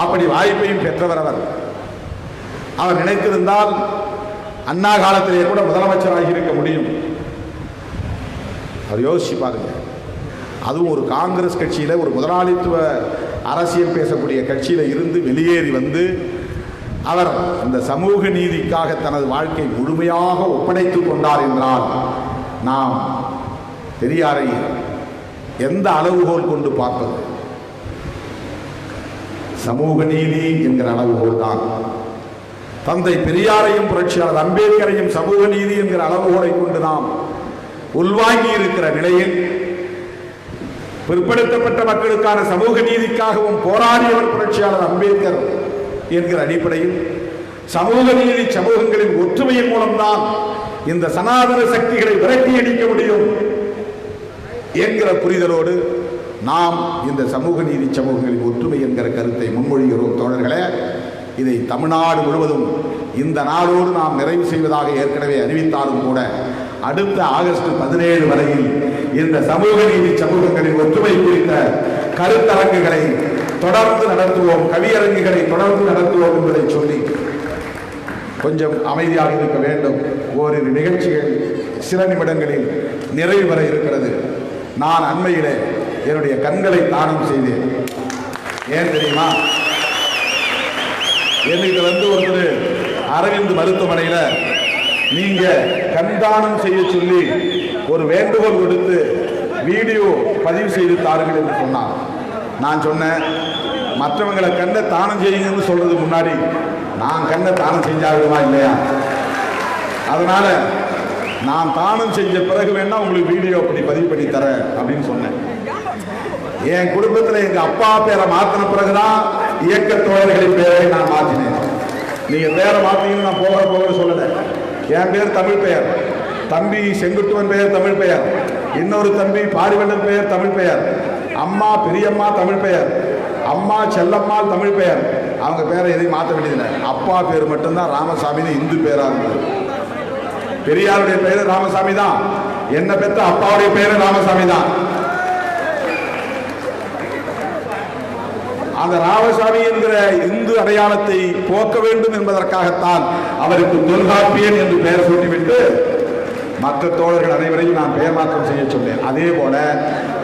Speaker 2: அப்படி வாய்ப்பையும் பெற்றவர் அவர். அவர் நினைத்திருந்தால் அண்ணா காலத்திலே கூட முதலமைச்சராக இருக்க முடியும். அவர் யோசிச்சு பாருங்க. அதுவும் ஒரு காங்கிரஸ் கட்சியில், ஒரு முதலாளித்துவ அரசியல் பேசக்கூடிய கட்சியில் இருந்து வெளியேறி வந்து அவர் இந்த சமூக நீதிக்காக தனது வாழ்க்கை முழுமையாக ஒப்படைத்துக் கொண்டார் என்றால் நாம் பெரியாரை எந்த அளவுகோல் கொண்டு பார்ப்பது? சமூக நீதி என்கிற அளவுகோல் தான். தந்தை பெரியாரையும் புரட்சியாளர் அம்பேத்கரையும் சமூக நீதி என்கிற அளவுகோலை கொண்டு நாம் உள்வாங்கி இருக்கிற நிலையில் பிற்படுத்தப்பட்ட மக்களுக்கான சமூக நீதிக்காகவும் போராடியவர் புரட்சியாளர் அம்பேத்கர் என்கிற அடிப்படையில் சமூக நீதி சமூகங்களின் ஒற்றுமையின் மூலம்தான் இந்த சனாதன சக்திகளை விரட்டி அடிக்க முடியும் என்கிற புரிதலோடு நாம் இந்த சமூக நீதி சமூகங்களின் ஒற்றுமை என்கிற கருத்தை முன்மொழிகிறோம். தோழர்களே, இதை தமிழ்நாடு முழுவதும் இந்த நாளோடு நாம் நிறைவு செய்வதாக ஏற்கனவே அறிவித்தாலும் கூட அடுத்த ஆகஸ்ட் 17 வரையில் இந்த சமூக நீதி சமூகங்களின் ஒற்றுமை குறித்த கருத்தரங்குகளை தொடர்ந்து நடத்துவோம், கவியரங்குகளை தொடர்ந்து நடத்துவோம் என்பதை சொல்லி கொஞ்சம் அமைதியாக இருக்க வேண்டும். ஓரிரு நிகழ்ச்சிகள் சில நிமிடங்களில் நிறைவு வர இருக்கிறது. நான் அண்மையிலே என்னுடைய கண்களை தானம் செய்தேன். ஏன் தெரியுமா? என்னிட்ட வந்து ஒருத்தர் அரவிந்த் மருத்துவமனையில் நீங்க கண்தானம் செய்ய சொல்லி ஒரு வேண்டுகோள் கொடுத்து வீடியோ பதிவு செய்து தாருங்கள் என்று சொன்னார். நான் சொன்னேன், மற்றவங்களை கண்ணை தானம் செய்யுங்கன்னு சொல்றது முன்னாடி நான் கண்ணை தானம் செஞ்சாகுமா இல்லையா? அதனால நான் தானம் செஞ்ச பிறகு வேணா உங்களுக்கு வீடியோ அப்படி பதிவு பண்ணி தரேன் அப்படின்னு சொன்னேன். என் குடும்பத்தில் எங்க அப்பா பேரை மாத்தின பிறகுதான் இயக்க தோழர்களின் பேரை நான் மாற்றினேன். நீங்க பேரை மாத்தீங்கன்னு நான் போக சொல்லல. என் பேர் தமிழ் பெயர், தம்பி செங்குட்டுவன் பெயர் தமிழ் பெயர், இன்னொரு தம்பி பாரிவள்ளல் பெயர் தமிழ் பெயர், அம்மா பெரியம்மா தமிழ் பெயர், அம்மா செல்லம்மா தமிழ் பெயர். அவங்க பேரை எதையும் மாற்ற வேண்டியதில்லை. அப்பா பேர் மட்டும்தான் ராமசாமின்னு இந்து பேரா இருந்தது. பெரியாருடைய பெயரு ராமசாமி தான், என்ன பெற்ற அப்பாவுடைய பெயரு ராமசாமி தான். அந்த ராமசாமி என்கிற இந்து அடையாளத்தை போக்க வேண்டும் என்பதற்காகத்தான் அவருக்கு தொல்காப்பியன் என்று பெயர் சூட்டிவிட்டு மற்ற தோழர்கள் அனைவரையும் நான் பெயர் மாற்றம் செய்ய சொன்னேன். அதே போல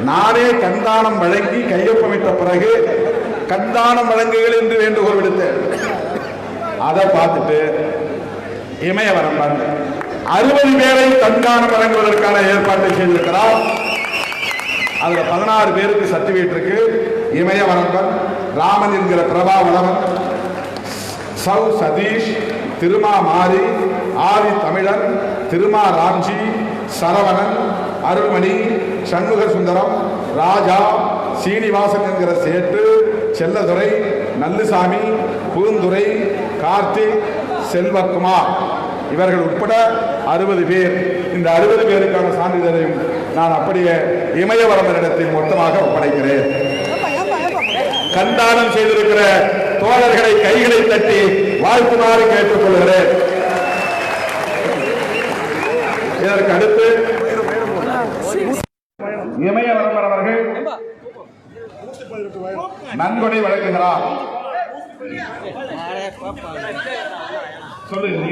Speaker 2: நானே கண்தானம் வழங்கி கையொப்பமிட்ட பிறகு கண்தானம் வழங்குகள் என்று வேண்டுகோள் விடுத்தேன். அதை பார்த்துட்டு இமயவரம்பன் 60 பேரை கண்தானம் வழங்குவதற்கான ஏற்பாட்டை செய்திருக்கிறார். அதுல 16 பேருக்கு சர்டிபிகேட் இருக்கு. இமயவரம்பன், ராமன் என்கிற பிரபாவளவன், சௌ சதீஷ், திருமா மாரி, ஆதி தமிழன், திருமா ராம்ஜி, சரவணன், அருள்மணி, சண்முக சுந்தரம், ராஜா, சீனிவாசன் என்கிற சேட்டு, செல்லதுரை, நல்லுசாமி, பூந்துரை, கார்த்திக், செல்வகுமார் இவர்கள் உட்பட 60 பேர். இந்த 60 பேருக்கான சான்றிதழையும் நான் அப்படியே இமயவரம்பனிடத்தில் மொத்தமாக ஒப்படைக்கிறேன். கண்தானம் செய்திருக்கிற தோழர்களை கைகளை தட்டி வாழ்த்துமாறு கேட்டுக் கொள்கிறேன். இதற்கு அடுத்து இமயவரம்பன் அவர்கள் நன்கொடை வழங்குகிறார். சொல்லு நீ